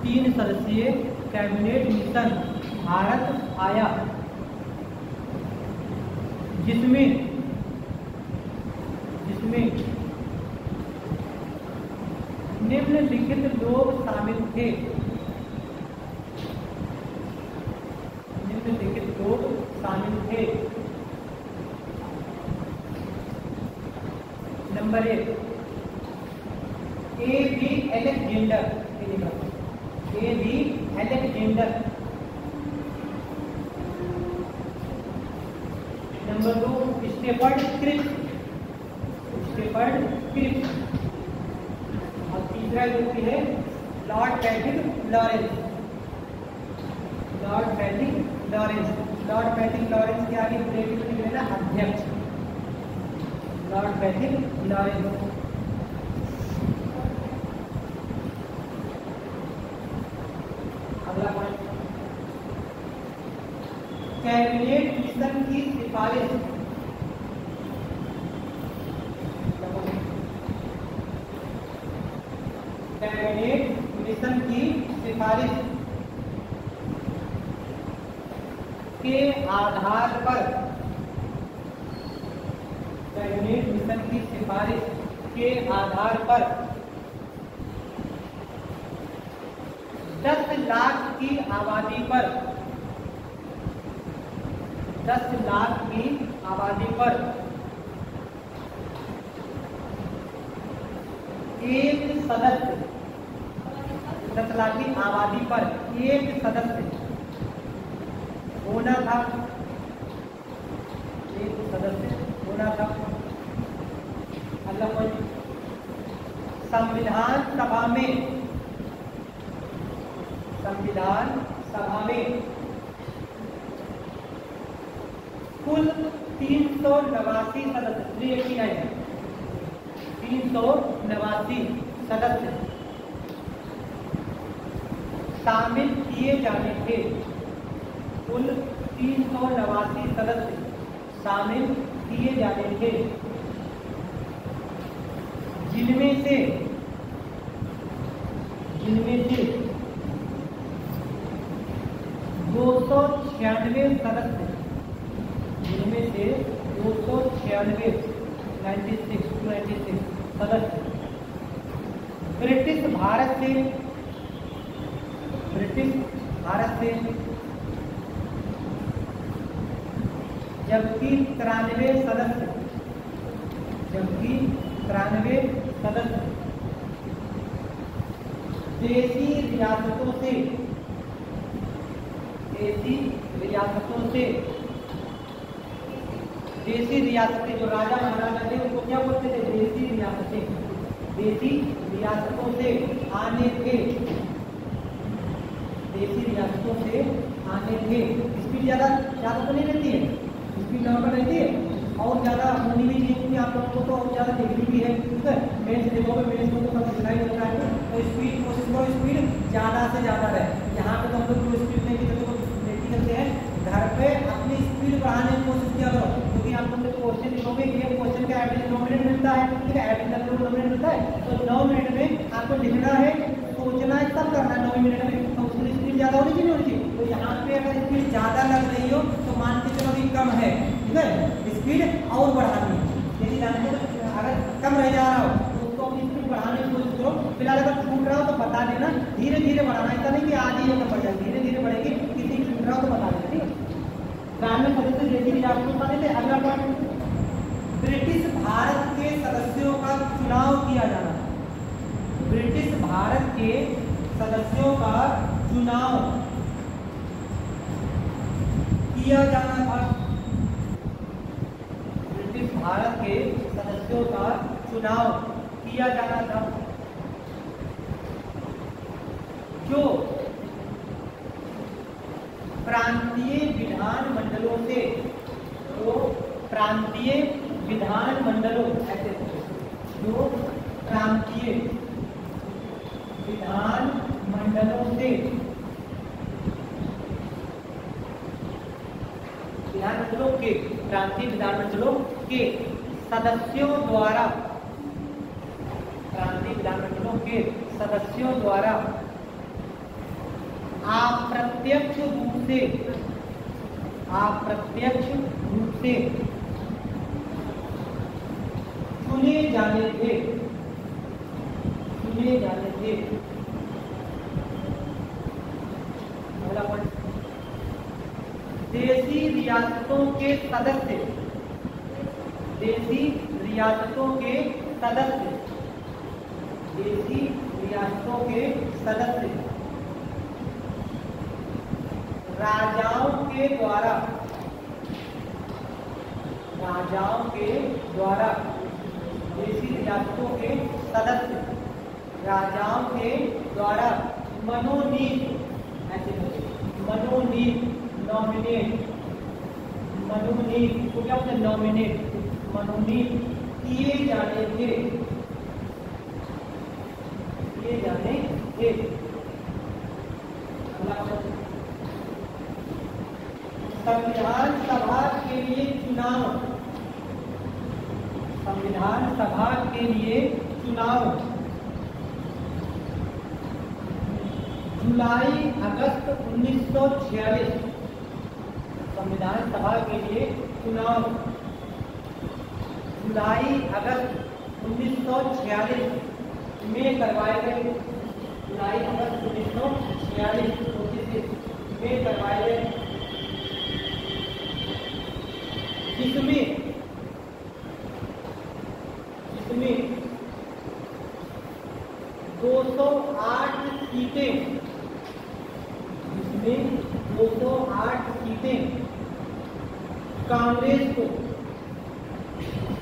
3 सदस्यीय कैबिनेट मिशन भारत आया, जिसमें निम्नलिखित लोग शामिल थे। निम्नलिखित लोग शामिल थे। Number 1 A B Alexander, A B Alexander. Number 2 Stafford Cripps, Stafford Cripps. और तीसरा व्यक्ति है Lord Patrick Lawrence, Lord Patrick Lawrence. Lord Patrick Lawrence के आगे ब्रैकेट में लिख लेना अध्यक्ष, लॉर्ड पैट्रिक लॉरेंस। अगला पॉइंट, कैबिनेट मिशन की सिफारिश। कैबिनेट मिशन की सिफारिश के आधार पर, कैबिनेट मिशन की सिफारिश के आधार पर 10 लाख की आबादी पर, 10 लाख की आबादी पर एक सदस्य, 10 लाख की आबादी पर एक सदस्य होना था, एक सदस्य होना था। अगला पॉइंट, संविधान सभा में, संविधान सभा में कुल 389 सदस्य, 389 सदस्य शामिल किए जाने थे, कुल 389 सदस्य शामिल किए जाने थे, जिनमें से 296 सदस्य, जिनमें से 296 96 सदस्य ब्रिटिश भारत से, ब्रिटिश भारत से, जबकि 93 सदस्य, जबकि 93 सदस्य देशी रियासतों से, देशी रियासतों से, देशी रियासतें जो राजा महाराजा थे उनको क्या बोलते थे, देशी रियासतें, देशी रियासतों से आने थे, देशी रियासतों से आने थे। स्पीड ज्यादा तो नहीं रहती है, स्पीड नॉर्मल रहती है, और ज्यादा होनी भी चाहिए क्योंकि आप लोगों को तो और ज्यादा देखनी भी है, ठीक है। मेन्स देखोगे, मेन्स को तो सब दिखाई देता है, तो स्पीड कोशिश करो स्पीड ज्यादा से ज्यादा रहे। यहाँ पे तो हम लोग जो स्पीड नहीं करते हैं, घर पे अपनी स्पीड बढ़ाने की कोशिश किया करो, क्योंकि आप लोग क्वेश्चन लिखोगे, ये क्वेश्चन का एवरेज 9 मिनट मिलता है, ठीक है, एवरेज 9 मिनट मिलता है, तो 9 मिनट में आपको लिखना है, सोचना है, सब करना है 9 मिनट में, तो उसमें स्पीड ज्यादा होनी चाहिए। तो यहाँ पे अगर स्पीड ज्यादा लग रही हो तो मान के चलो अभी कम है, ठीक है, स्पीड और बढ़ानी है। यदि जानते अगर कम रह जा रहा हो तो उसको अपनी स्पीड बढ़ाने की कोशिश करो। फिलहाल अगर छूट रहा हो तो बता देना, धीरे धीरे बढ़ाना, ऐसा नहीं कि आज ही ये बढ़ जाए, धीरे धीरे बढ़ेगी, किसी छूट रहा हो तो बता देना, ठीक है। ग्रामीण सदस्य जैसी रियासत बता देते। अगला पॉइंट, ब्रिटिश भारत के सदस्यों का चुनाव किया जाना, ब्रिटिश भारत के सदस्यों का चुनाव किया जाना था, ब्रिटिश भारत के सदस्यों का चुनाव किया जाना था, जो प्रांतीय विधान मंडलों से, तो प्रांतीय विधान मंडलों, ऐसे जो प्रांतीय विधान मंडलों से, विधान मंडलों के, प्रांतीय विधान मंडलों के सदस्यों द्वारा, प्रांतीय विधान मंडलों के सदस्यों द्वारा अप्रत्यक्ष रूप से, अप्रत्यक्ष रूप से चुने जाने थे, चुने जाने थे। अगला पॉइंट, देशी रियासतों के सदस्य, देशी रियासतों के सदस्य, देशी रियासतों के सदस्य राजाओं के द्वारा देशी रियासतों के सदस्य राजाओं के द्वारा मनोनीत, ऐसे मनोनीत, तो क्या होता है नॉमिनेट, मनोनीत किए जाने थे। संविधान सभा के लिए चुनाव, जुलाई अगस्त 1946, संविधान सभा के लिए चुनाव जुलाई अगस्त 1946 में करवाए गए। जुलाई अगस्त 1946 में करवाए गए, जिसमें 208 सीटें, 208 सीटें कांग्रेस को,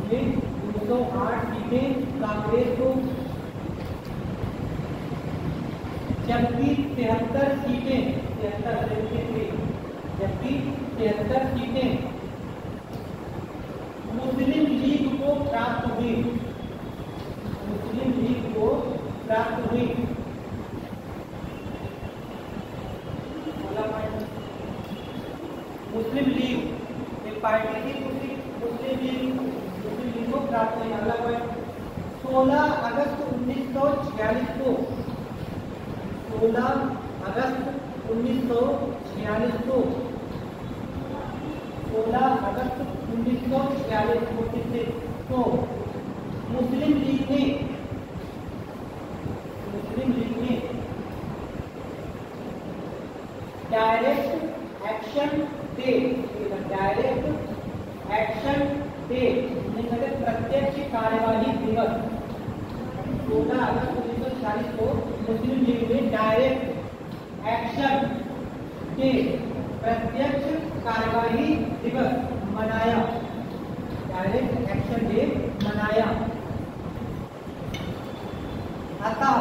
208 सीटें कांग्रेस को, जबकि 73 सीटें मुस्लिम लीग को प्राप्त हुई। मुस्लिम लीग एक पार्टी थी, मुस्लिम लीग को प्राप्त हुई। अगला पॉइंट 16 अगस्त 1946 को 16 अगस्त 1946 को मुस्लिम लीग ने डायरेक्ट एक्शन डे प्रत्यक्ष कार्यवाही दिवस 16 अगस्त 1946 को मुस्लिम लीग ने डायरेक्ट एक्शन डे प्रत्यक्ष कार्यवाही दिवस मनाया। अतः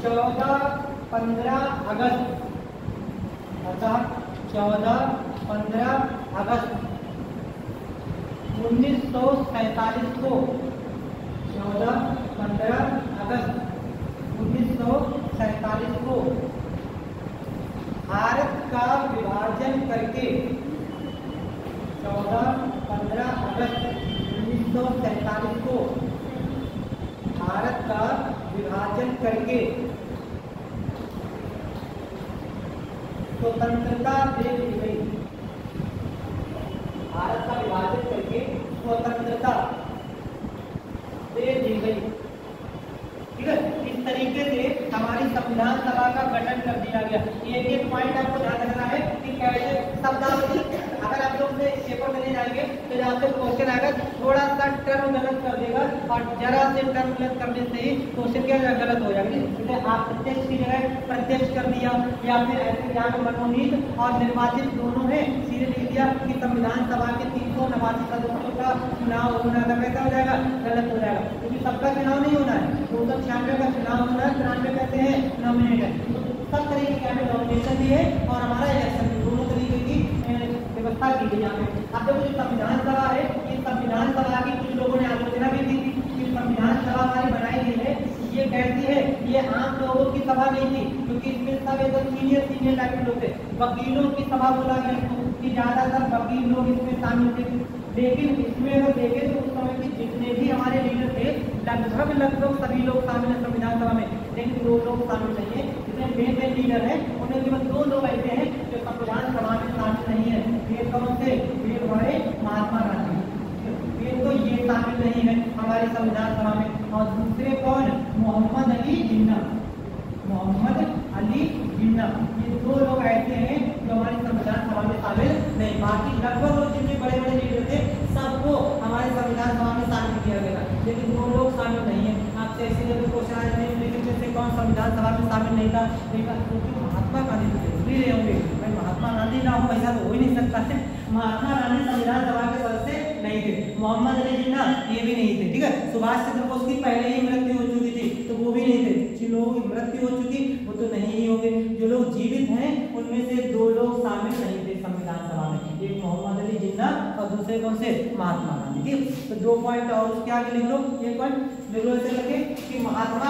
14-15 अगस्त 1947 को 14-15 अगस्त 1947 को भारत का विभाजन करके 14-15 अगस्त 1947 को भारत का विभाजन करके स्वतंत्रता दे दी गई। भारत का विभाजन करके स्वतंत्रता दे दी गई। ठीक है, इस तरीके से हमारी संविधान सभा का गठन कर दिया गया। एक पॉइंट आपको ध्यान रखना है कि कैसे शब्दावली, अगर आप लोग से पेपर में नहीं जाएंगे तो यहाँ से क्वेश्चन आएगा, थोड़ा सा टर्म गलत कर देगा और जरा से टर्म गलत करने से ही क्वेश्चन क्या गलत हो जाएगा। जैसे आप प्रत्यक्ष की जगह प्रत्यक्ष कर दिया, या फिर ऐसे यहाँ पे मनोनीत और निर्वाचित दोनों है, सीधे लिख दिया कि संविधान सभा के 389 सदस्यों का चुनाव होना था, कैसा हो जाएगा, गलत हो जाएगा, क्योंकि सबका चुनाव नहीं होना है। 296 का चुनाव होना है, 93 कहते हैं नॉमिनेट है। सब तरीके के नॉमिनेशन भी है और हमारा इलेक्शन भी, दोनों तरीके की व्यवस्था की गई यहाँ पे। अब देखो जो संविधान सभा है, इस संविधान सभा की कुछ लोगों ने आलोचना भी की कि संविधान सभा हमारी बनाई गई है, ये कैसी है, ये आम लोगों की सभा नहीं थी, क्योंकि इसमें सब एकदम सीनियर टाइप के लोग थे। वकीलों की सभा बोला गया इसको कि ज्यादातर वकील लोग इसमें शामिल थे। लेकिन इसमें अगर देखें तो उस समय के जितने भी हमारे लीडर थे, लगभग सभी लोग शामिल है संविधान सभा में, लेकिन 2 लोग शामिल नहीं है। जितने मेन लीडर है उनमें केवल 2 लोग ऐसे हैं जो संविधान सभा में शामिल नहीं है। वे कौन से? वे हमारे महात्मा गांधी, वे तो ये शामिल नहीं है हमारी संविधान सभा में। और दूसरे कौन? मोहम्मद अली जिन्ना, ये 2 लोग ऐसे हैं जो हमारी संविधान सभा में शामिल नहीं। बाकी लगभग जितने बड़े लीडर थे सबको हमारे संविधान सभा में शामिल किया गया, लेकिन वो लोग शामिल नहीं है। आपसे ऐसे जगह क्वेश्चन आज नहीं, लेकिन जैसे कौन संविधान सभा में शामिल नहीं था, क्योंकि महात्मा गांधी तो जरूरी रहे होंगे भाई, महात्मा गांधी ना हो ऐसा तो हो ही नहीं सकता है। महात्मा गांधी संविधान सभा के सदस्य नहीं थे, मोहम्मद अली जिन्ना ये भी नहीं थे, ठीक है। सुभाष चंद्र बोस की पहले ही मृत्यु हो चुकी थी तो वो भी नहीं थे। जिन लोगों की मृत्यु हो चुकी वो तो नहीं ही होंगे। जो लोग जीवित हैं उनमें से 2 लोग शामिल नहीं थे संविधान सभा में, एक मोहम्मद अली जिन्ना और दूसरे कौन से, महात्मा गांधी, ठीक। तो 2 पॉइंट और उसके आगे लिख लो, एक पॉइंट लिख लो ऐसे करके कि महात्मा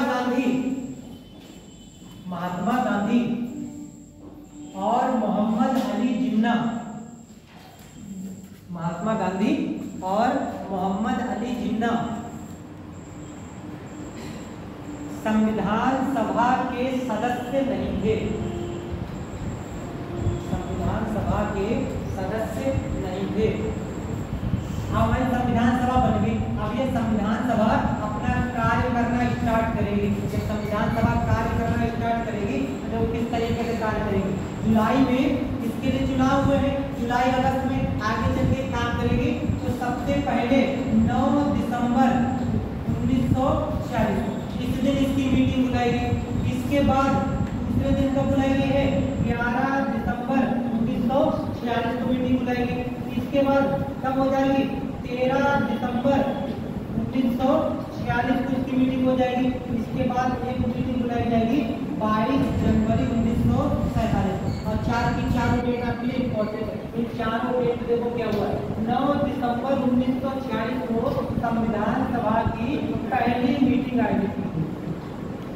गांधी और मोहम्मद अली जिन्ना, महात्मा गांधी और मोहम्मद अली जिन्ना संविधान सभा के सदस्य नहीं थे, संविधान सभा के सदस्य नहीं थे। अब हमारी संविधान सभा बन गई, अब ये संविधान सभा अपना कार्य करना स्टार्ट करेगी। जब संविधान सभा कार्य करना स्टार्ट करेगी तो वो किस तरीके से कार्य करेगी, जुलाई में इसके लिए चुनाव हुए हैं, जुलाई अगस्त में आगे चल के काम करेगी। तो सबसे पहले 9 दिसंबर 1946 इस दिन इसकी मीटिंग बुलाएगी। इसके बाद दूसरे दिन कब बुलाएगी है 11 दिसंबर 1946 को मीटिंग बुलाएगी। इसके बाद कब हो जाएगी 13 दिसंबर 1946 को इसकी मीटिंग हो जाएगी। इसके बाद एक मीटिंग बुलाई जाएगी 22 जनवरी 1947 और 4 की 4 डेट आपके लिए इम्पोर्टेंट है। इन चारों डेट देखो क्या हुआ है। 9 दिसंबर 1946 को संविधान सभा की पहली मीटिंग आयोजित की गई।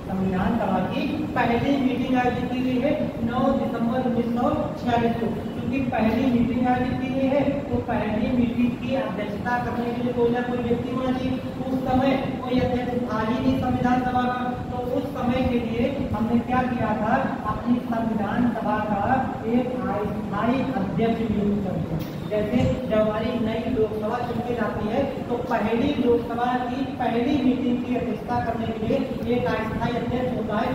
संविधान सभा की पहली मीटिंग आयोजित की गई है 9 दिसंबर 1946 को। क्योंकि पहली मीटिंग आयोजित की गई है तो पहली मीटिंग की अध्यक्षता करने के लिए कोई ना कोई व्यक्ति होना चाहिए। उस समय कोई अध्यक्ष था ही नहीं संविधान सभा का, तो उस समय के लिए हमने क्या किया था, अपनी संविधान सभा का एक अस्थायी अध्यक्ष नियुक्त कर दिया। जैसे जब हमारी नई लोकसभा चुन के जाती है तो पहली लोकसभा की पहली मीटिंग की अध्यक्षता करने के लिए एक अस्थायी अध्यक्ष होता है,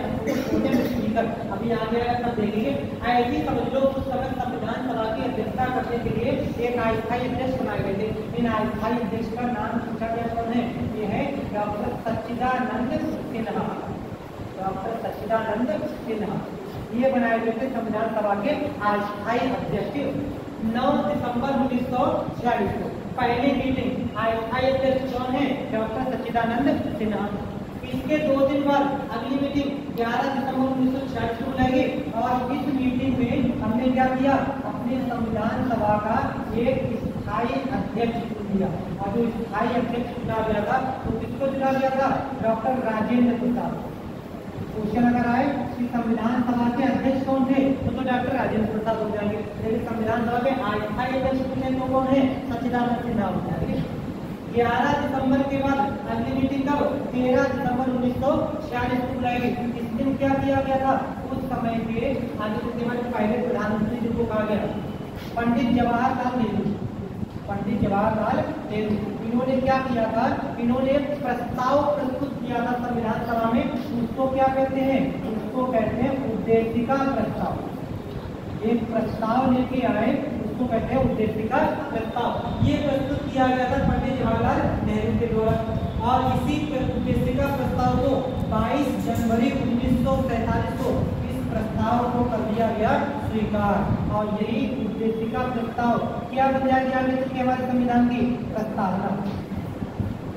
स्पीकर। अभी आगे तब देखेंगे। ऐसी समझ लो उस समय संविधान सभा की अध्यक्षता करने के लिए एक अस्थायी अध्यक्ष बनाए गए थे। इन अस्थायी अध्यक्ष का नाम पूछा गया कौन है, ये है डॉक्टर सच्चिदानंद सिन्हा। डॉक्टर सच्चिदानंद सिन्हा ये बनाए गए थे संविधान सभा के अस्थायी अध्यक्ष। 9 दिसंबर 1946 को पहली मीटिंग अस्थायी अध्यक्ष कौन है, डॉक्टर सच्चिदानंद सिन्हा। इसके 2 दिन बाद अगली मीटिंग 11 दिसंबर 1946 को बुलाएगी और इस मीटिंग में हमने क्या किया, अपने संविधान सभा का एक स्थायी अध्यक्ष चुन लिया। और जो स्थायी अध्यक्ष चुना गया था तो किसको चुना गया था, डॉक्टर राजेंद्र प्रसाद। क्वेश्चन अगर आए कि संविधान सभा के अध्यक्ष कौन थे तो डॉक्टर राजेंद्र प्रसाद हो जाएंगे, लेकिन संविधान सभा के अस्थायी अध्यक्ष पूछे तो कौन है, सच्चिदानंद सिन्हा हो जाएंगे। 11 दिसंबर के बाद अगली मीटिंग कब, 13 दिसंबर 1946 को बुलाएगी। इस दिन क्या किया गया था, उस समय के आगे पहले प्रधानमंत्री जिनको कहा गया पंडित जवाहरलाल नेहरू। पंडित जवाहरलाल नेहरू इन्होंने क्या किया था, इन्होंने एक प्रस्ताव प्रस्तुत किया था संविधान सभा में। उसको क्या कहते हैं, उसको कहते हैं उद्देशिका प्रस्ताव। एक प्रस्ताव लेके आए उसको कहते हैं उद्देशिका प्रस्ताव। ये प्रस्तुत किया गया था पंडित जवाहरलाल नेहरू के द्वारा और इसी उद्देशिका प्रस्ताव को 22 जनवरी 1947 को इस प्रस्ताव को कर दिया गया स्वीकार। और यही उद्देशिका प्रस्ताव क्या बताया गया कि हमारे संविधान की प्रस्तावना,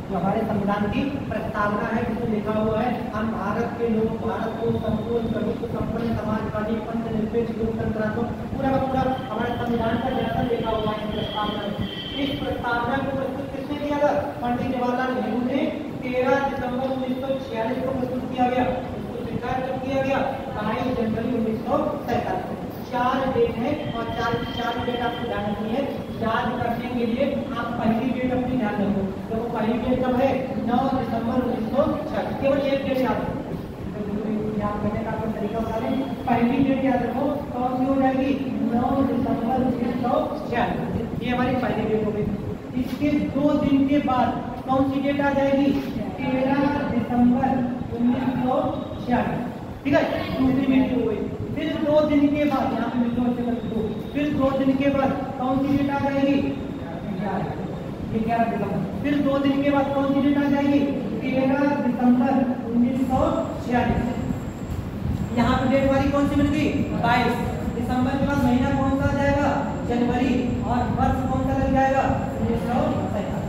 जो हमारे संविधान की प्रस्तावना है जिसमें लिखा हुआ है हम भारत के लोग भारत को संपूर्ण प्रभुत्व संपन्न समाजवादी पंथ निरपेक्ष लोकतंत्र पूरा का पूरा हमारे संविधान का जैसा लिखा हुआ है प्रस्तावना में। इस प्रस्तावना को प्रस्तुत किसने किया था, पंडित जवाहरलाल नेहरू ने 13 दिसंबर 1946 को प्रस्तुत किया गया। इसको स्वीकार कब किया गया, 22 जनवरी 1947 को। 4 डेट है और 4 डेट आपको ध्यान रखनी है। याद करने के लिए आप पहली डेट अपनी ध्यान रखो। तो पहली डेट कब है, 9 दिसंबर 1946। केवल एक डेट याद रखो, याद करने का आपको तरीका बता दें। पहली डेट याद रखो, कौन सी हो जाएगी, 9 दिसंबर 1946। ये हमारी पहली डेट हो गई। इसके 2 दिन के बाद कौन सी डेट आ जाएगी, 13 दिसंबर 1946। ठीक है, दूसरी मीटिंग हो गई। फिर 2 दिन के बाद यहाँ पे फिर 2 दिन के बाद कौन सी डेट आ जाएगी, ये 11 दिसंबर। फिर 2 दिन के बाद कौन सी डेट आ जाएगी? 13 दिसंबर 1946। यहाँ पे डेट वाली कौन सी मिल गई? 22 दिसंबर के बाद महीना कौन सा आ जाएगा? जनवरी, और वर्ष कौन सा लग जाएगा? 1947।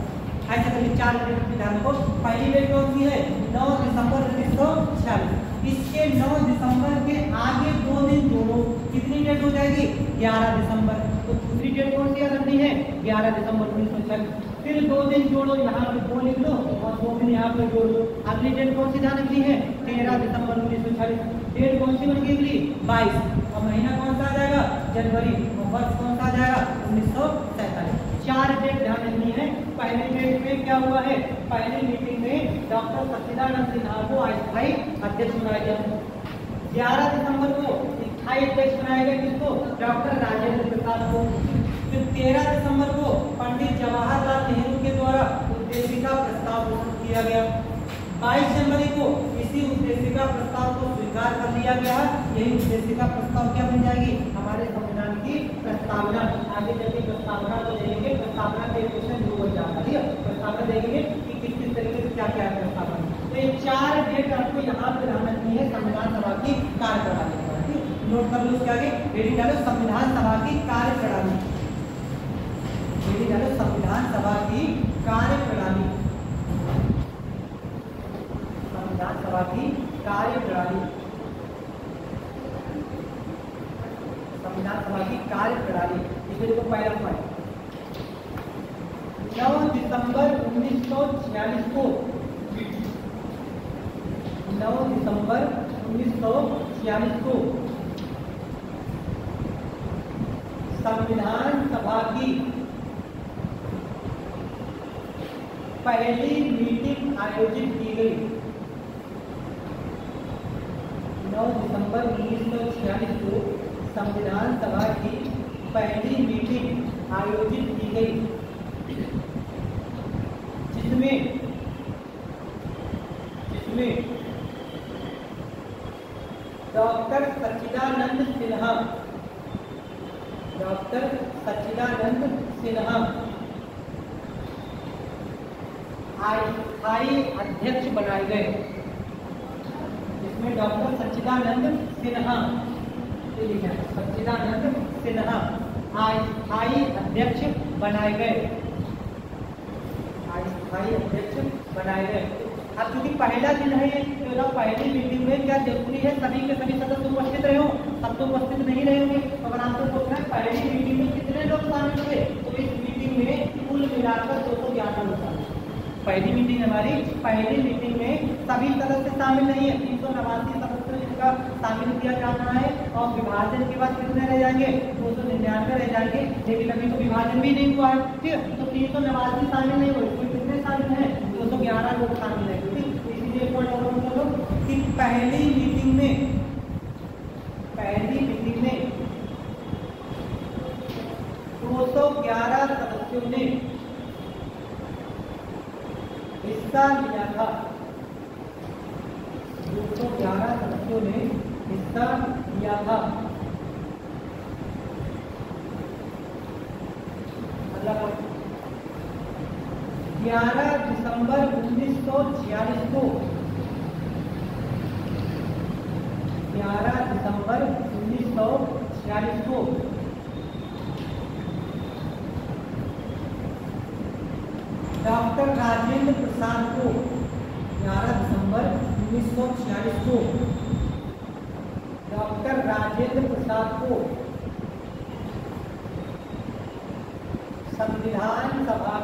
ऐसे करिए 4 डेट की ध्यान रखो। पहली डेट कौन सी है? 9 दिसंबर 1946। इसके 9 दिसंबर के आगे 2 दिन जोड़ो, कितनी डेट हो जाएगी? 11 दिसंबर। तो दूसरी डेट कौन सी याद रखनी है? 11 दिसंबर 1946। फिर 2 दिन जोड़ो, यहाँ पे 2 लिख लो और 2 दिन यहाँ पे जोड़ लो। अगली डेट कौन सी ध्यान रखनी है? 13 दिसंबर 1946। डेट कौन सी बन गई अगली? 22, और महीना कौन सा आ जाएगा? जनवरी, और वर्ष कौन सा आ जाएगा? 1947। 4 डेट ध्यान रखनी है। पहले डेट में क्या हुआ है? पहली मीटिंग में डॉक्टर सच्चिदानंद सिन्हा को अस्थायी अध्यक्ष बनाया गया। 11 दिसंबर को स्थायी अध्यक्ष बनाया गया किसको? डॉक्टर राजेंद्र प्रसाद को। फिर 13 दिसंबर को पंडित जवाहरलाल नेहरू के द्वारा उद्देशिका प्रस्ताव प्रस्तुत किया गया। 22 जनवरी को इसी उद्देशिका प्रस्ताव को स्वीकार कर लिया गया। यही उद्देशिका प्रस्ताव क्या बन जाएगी? हमारे संविधान की प्रस्तावना। आगे चल के प्रस्तावना को देखेंगे, प्रस्तावना के क्वेश्चन जो बन जाता है, प्रस्तावना देखेंगे कि किस किस तरीके से क्या क्या है प्रस्तावना। तो ये 4 डेट आपको यहाँ पे ध्यान रखनी है संविधान सभा की कार्यप्रणाली। नोट कर लो उसके आगे, हेडिंग डालो संविधान सभा की कार्यप्रणाली। हेडिंग डालो संविधान सभा की कार्यप्रणाली। संविधान सभा की कार्यप्रणाली। संविधान सभा की कार्यप्रणाली। इसमें देखो पहला पॉइंट, 9 दिसंबर 1946 को 9 दिसंबर 1946 को संविधान सभा की पहली मीटिंग आयोजित की गई। 9 दिसंबर 1946 को संविधान सभा की पहली मीटिंग आयोजित की गई, जिसमें डॉक्टर सच्चिदानंद सिन्हा स्थायी अध्यक्ष बनाए गए। इसमें डॉक्टर सच्चिदानंद सिन्हा स्थायी अध्यक्ष बनाए गए। अब क्योंकि पहला दिन है ये, तो पहली मीटिंग में क्या जरूरी है सभी के सभी सदस्य उपस्थित रहे हो? सब तो उपस्थित नहीं रहे होंगे। तो अगर आपको पूछना है पहली मीटिंग में कितने लोग शामिल हुए, तो इस मीटिंग में कुल मिलाकर 211 लोग शामिल। पहली मीटिंग हमारी, पहली मीटिंग में सभी सदस्य शामिल नहीं है। 389 सदस्य जिसका शामिल किया जाना है, और विभाजन के बाद कितने रह जाएंगे? 299 रह जाएंगे। लेकिन अभी तो विभाजन भी नहीं हुआ है, ठीक है? तो 389 शामिल नहीं हुए, तो कितने शामिल हैं? 211 लोग शामिल है। इसलिए कि पहली मीटिंग में 211 सदस्यों ने हिस्सा लिया था। 211 सदस्यों ने हिस्सा लिया था। 11 दिसंबर 1946 को 11 दिसंबर 1946 को डॉक्टर राजेंद्र प्रसाद को 11 दिसंबर 1946 को डॉक्टर राजेंद्र प्रसाद को संविधान सभा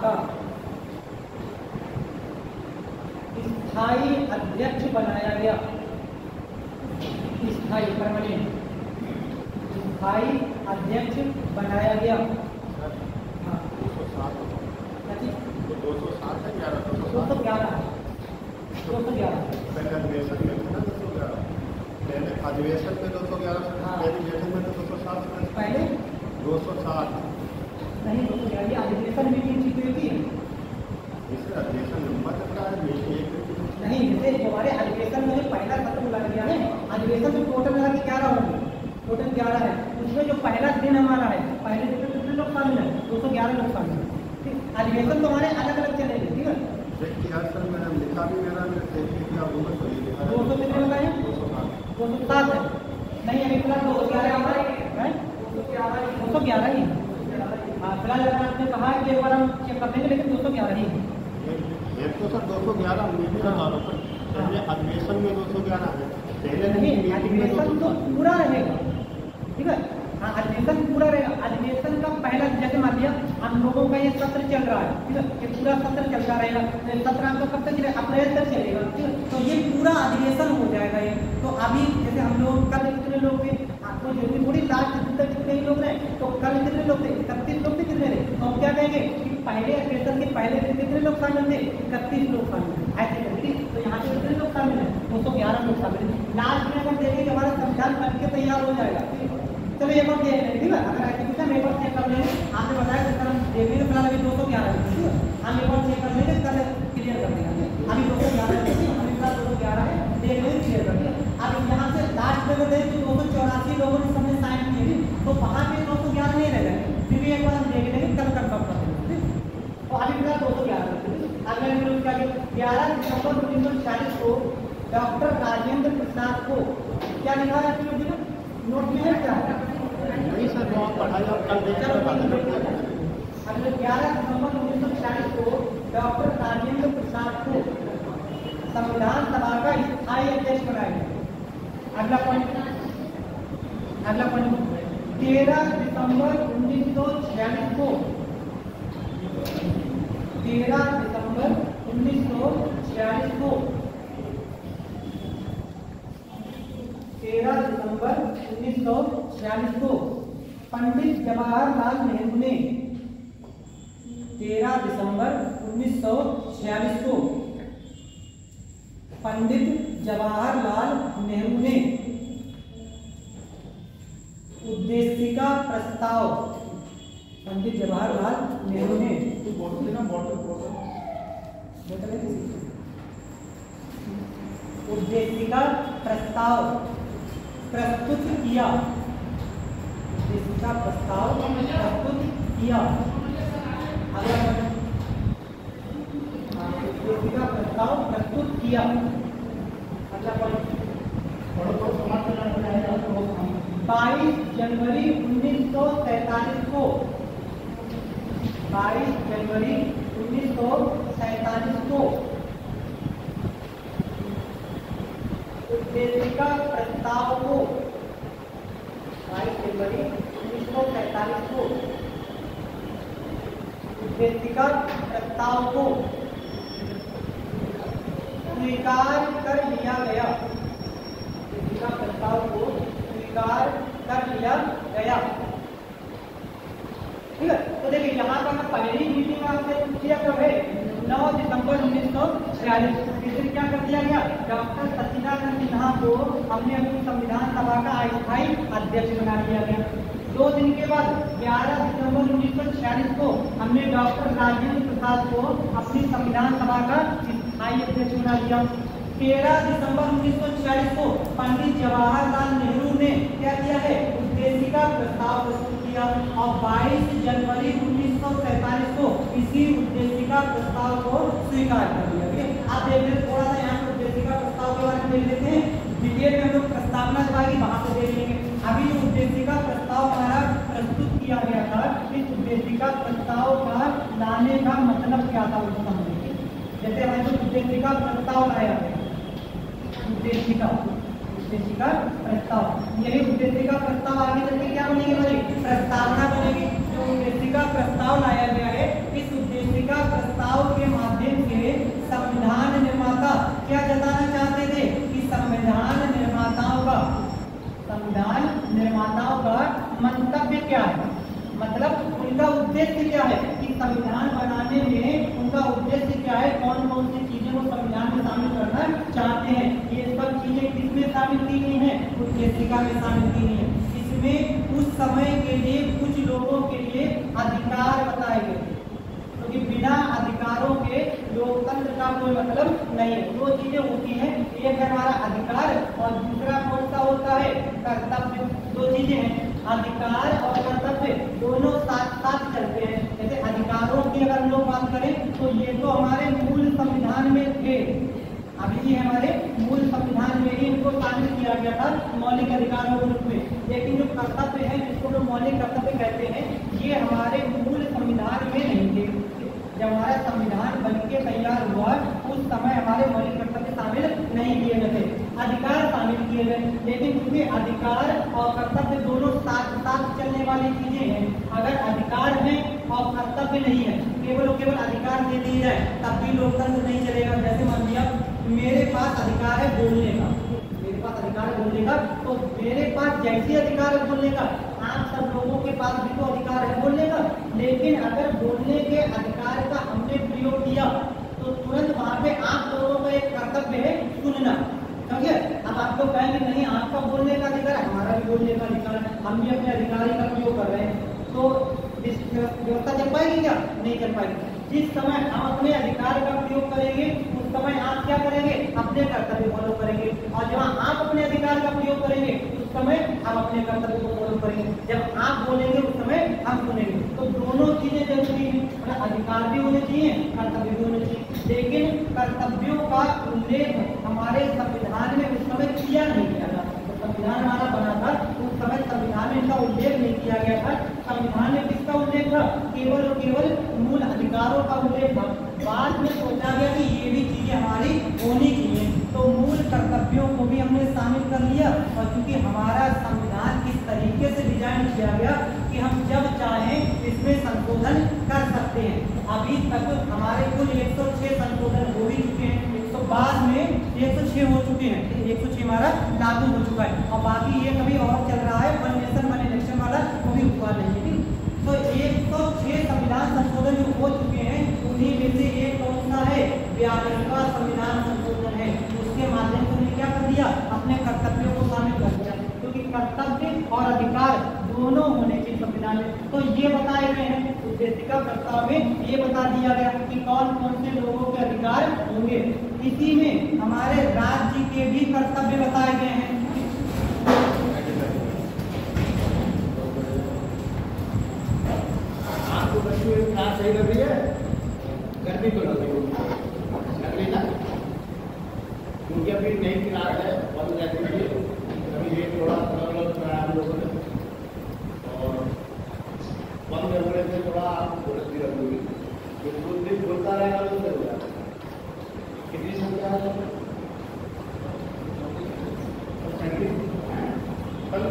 का स्थायी अध्यक्ष बनाया गया। स्थायी परमानेंट स्थायी अध्यक्ष बनाया गया। हाँ 207 है 211 अधिवेशन में 211 में 207 पहले 207 नहीं 211 अधिवेशन मीटिंग ठीक हुई थी। इसका अधिवेशन लंबा चलता है नहीं, जैसे हमारे अधिवेशन में पहला सत्र बुला गया है, अधिवेशन में टोटल मिला के 11 होंगे, टोटल 11 है। उसमें जो पहला दिन दिन हमारा है, पहले दिन में कितने लोग शामिल है? 211 लोग शामिल है। ठीक, अधिवेशन तो हमारे अलग अलग चलेंगे। ठीक है, देखिए यार सर मैंने लिखा भी मेरा देखिए क्या होगा तो ये लिखा 200 कितने बताए? 207 है। नहीं अभी फिलहाल 211 है, 211 ही। हाँ फिलहाल आपने कहा कि एक बार हम चेक कर लेंगे, लेकिन 211 ही है। एक तो सर 211 मैं भी बता रहा हूँ, पहले अधिवेशन में 211 है, पहले नहीं मीटिंग में अधिवेशन तो 207 पूरा रहेगा। ठीक है, हाँ अधिवेशन पूरा रहेगा। अधिवेशन का पहला जैसे मान लिया हम लोगों का ये सत्र चल रहा है, ठीक है, ये पूरा सत्र चलता रहेगा। सत्र हमको कब तक चलेगा? अप्रैल तक चलेगा। ठीक है, तो ये पूरा अधिवेशन हो जाएगा ये। तो अभी जैसे हम लोग कल कितने लोग थे, आपको जरूरी थोड़ी लास्ट दिन तक कितने ही लोग रहे, तो कल कितने लोग थे? 31 लोग थे। कितने रहे? तो हम क्या कहेंगे कि पहले अधिवेशन के पहले दिन कितने लोग शामिल थे? 31 लोग शामिल थे। ऐसे करके तो यहाँ पे कितने लोग शामिल है? 211 लोग शामिल है। लास्ट में अगर देखें कि हमारा संविधान बन के तैयार हो जाएगा। चलो एक बार देख लेंगे। ठीक है, अगर ऐसे पूछा मैं एक बार चेक कर लेंगे। आपने बताया कि सर हम देखेंगे फिलहाल अभी 211 है। ठीक है, हम एक बार चेक कर लेंगे, कल क्लियर कर देंगे। अभी 211 है, अभी फिलहाल 211 है, देख लेंगे क्लियर कर दिया। अब यहाँ से लास्ट में अगर देखें तो 284 लोगों ने सबने साइन किए, तो वहाँ पे 211 नहीं रह जाएंगे। फिर भी एक बार हम देख लेंगे, कल कंफर्म कर देंगे। तो अभी फिलहाल 211। अगला न्यूज क्या 11 दिसंबर 1940 को डॉक्टर राजेंद्र प्रसाद को क्या लिखा है? नोट में है क्या? नहीं सर वो आप पढ़ाई आप कल देख कर बता देना। अगले 11 दिसंबर 1940 को डॉक्टर राजेंद्र प्रसाद को संविधान सभा का स्थायी अध्यक्ष बनाया गया। अगला पॉइंट 13 दिसंबर 1946 को 13 दिसंबर 1946 को 13 दिसंबर 1946 को पंडित जवाहरलाल नेहरू ने 13 दिसंबर 1946 को पंडित जवाहरलाल नेहरू ने उद्देशिका प्रस्ताव पंडित जवाहरलाल नेहरू ने उद्देशिका प्रस्ताव प्रस्तुत किया। उद्देशिका प्रस्ताव प्रस्तुत किया। उद्देशिका प्रस्ताव प्रस्तुत किया। अगला पॉइंट 22 जनवरी 1947 को 22 जनवरी 1947 को उद्देशिका प्रस्ताव को 22 जनवरी 1947 को उद्देशिका प्रस्ताव को स्वीकार कर लिया गया। उद्देशिका प्रस्ताव को स्वीकार कर लिया गया। ठीक है, तो देखिए यहाँ पर पहली मीटिंग आपसे किया कब है? 9 दिसंबर 1946। इसमें क्या कर दिया गया? डॉक्टर सचिदानंद सिन्हा को हमने अपनी संविधान सभा का अस्थायी अध्यक्ष बना दिया गया। 2 दिन के बाद 11 दिसंबर 1946 को हमने डॉक्टर राजेंद्र प्रसाद को अपनी संविधान सभा का स्थायी अध्यक्ष बना दिया। 13 दिसंबर 1946 को पंडित जवाहरलाल नेहरू ने क्या किया है? उद्देशिका प्रस्ताव प्रस्तुत किया और 22 जनवरी 1947 को इसी उद्देशिका प्रस्ताव को स्वीकार कर लिया। आप देख लेते थोड़ा सा यहाँ पर उद्देशिका प्रस्ताव के बारे में देख लेते हैं। डिटेल में हम लोग प्रस्तावना जब आएगी वहां से देख लेंगे। अभी जो उद्देशिका प्रस्ताव हमारा प्रस्तुत किया गया था, इस उद्देशिका प्रस्ताव का लाने का मतलब क्या था उसको समझेंगे। जैसे हमारे जो उद्देशिका प्रस्ताव लाया गया, उद्देशिका प्रस्ताव, यही उद्देशिका प्रस्ताव आगे चल के क्या बनेगी? भाई प्रस्तावना बनेगी। जो उद्देशिका प्रस्ताव लाया गया है, इस उद्देशिका प्रस्ताव के माध्यम से संविधान निर्माता क्या जताना चाहते थे कि संविधान निर्माताओं का मंतव्य क्या है, मतलब उनका उद्देश्य क्या है कि संविधान बनाने में उनका उद्देश्य क्या है, कौन कौन सी चीजें वो संविधान में शामिल करना चाहते हैं। ये सब चीजें किसमें शामिल की गई हैं? उद्देशिका में शामिल की गई है। इसमें उस समय के लिए कुछ लोगों के लिए अधिकार बताए गए, क्योंकि बिना अधिकारों के लोकतंत्र का कोई मतलब नहीं है। दो चीजें होती हैं, एक है हमारा अधिकार और दूसरा कौन सा होता है? कर्तव्य। दो चीजें हैं, अधिकार और कर्तव्य दोनों साथ साथ चलते हैं। जैसे अधिकारों की अगर हम लोग बात करें तो ये तो हमारे मूल संविधान में थे, अभी ये हमारे मूल संविधान में ही इनको शामिल किया गया था मौलिक अधिकारों के रूप में। लेकिन जो कर्तव्य है, जिसको लोग मौलिक कर्तव्य कहते हैं, ये हमारे मूल संविधान में नहीं थे। जब हमारा संविधान बनके तैयार हुआ उस समय हमारे मौलिक कर्तव्य शामिल नहीं किए गए थे, अधिकार शामिल किए गए। लेकिन क्योंकि अधिकार और कर्तव्य दोनों साथ साथ चलने वाली चीजें हैं, अगर अधिकार है और कर्तव्य नहीं है, केवल और केवल अधिकार दे दिए जाए तब भी लोकतंत्र नहीं चलेगा। जैसे मान लिया मेरे पास अधिकार है बोलने का, मेरे पास अधिकार है बोलने का, तो मेरे पास जैसे अधिकार है बोलने का, आप सब लोगों के पास भी तो अधिकार है बोलने का। लेकिन अगर बोलने के अधिकार का हमने प्रयोग किया तो तुरंत वहां पे आप लोगों का एक कर्तव्य है सुनना, समझे। अब आप लोग कहेंगे नहीं आपका बोलने का अधिकार है, हमारा भी बोलने का अधिकार है, हम भी अपने अधिकार का प्रयोग कर रहे हैं, तो इस व्यवस्था चल पाएगी क्या? नहीं चल पाएगी। जिस समय हम अपने अधिकार का प्रयोग करेंगे उस समय आप क्या करेंगे? अपने कर्तव्य फॉलो करेंगे, और जब आप अपने अधिकार का प्रयोग करेंगे उस समय हम अपने कर्तव्य को फॉलो करेंगे। जब आप बोलेंगे उस समय हम सुनेंगे। तो दोनों चीजें जरूरी हैं, अधिकार भी होने चाहिए, कर्तव्य भी होने चाहिए। लेकिन कर्तव्यों का उल्लेख हमारे संविधान में उस समय किया नहीं गया था। तो संविधान हमारा बना था उस समय संविधान में इनका उल्लेख नहीं किया गया था। संविधान में किसका उल्लेख था? केवल और केवल मूल अधिकारों का उल्लेख था। बाद में सोचा गया कि ये भी चीजें हमारी होनी चाहिए, तो मूल कर्तव्यों को भी हमने शामिल कर लिया। और क्योंकि हमारा संविधान इस तरीके से डिजाइन किया गया कि हम जब चाहें इसमें संशोधन कर सकते हैं। अभी तक हमारे कुल 106 संशोधन हो भी चुके हैं, तो बाद में 106 हो चुके हैं, 106 हमारा लागू हो चुका है, और बाकी ये कभी और चल रहा है, वन नेशन वन इलेक्शन वाला वो भी हुआ नहीं है। तो 106 संविधान संशोधन जो हो चुके हैं उन्हीं में से एक कौन सा है? 42वां संविधान संशोधन है। उसके माध्यम से हमने क्या कर दिया? अपने कर्तव्यों को शामिल कर दिया, क्योंकि कर्तव्य और अधिकार दोनों होने चाहिए संविधान में। तो ये बताए गए हैं उद्देशिका प्रस्ताव में, ये बता दिया गया कि कौन कौन से लोगों के अधिकार होंगे। इसी में हमारे राज्य के भी कर्तव्य बताए गए हैं। आपको बच्चों एक क्लास सही लग रही है? गर्मी तो लग रही ना, क्योंकि अभी नई क्लास है, बंद रहती है, अभी ये थोड़ा अलग कराया हम लोगों ने, और बंद होने से थोड़ा आपको भी रखूंगी, जो कुछ दिन बोलता रहेगा तो हो जाएगा। कितनी संख्या है? कल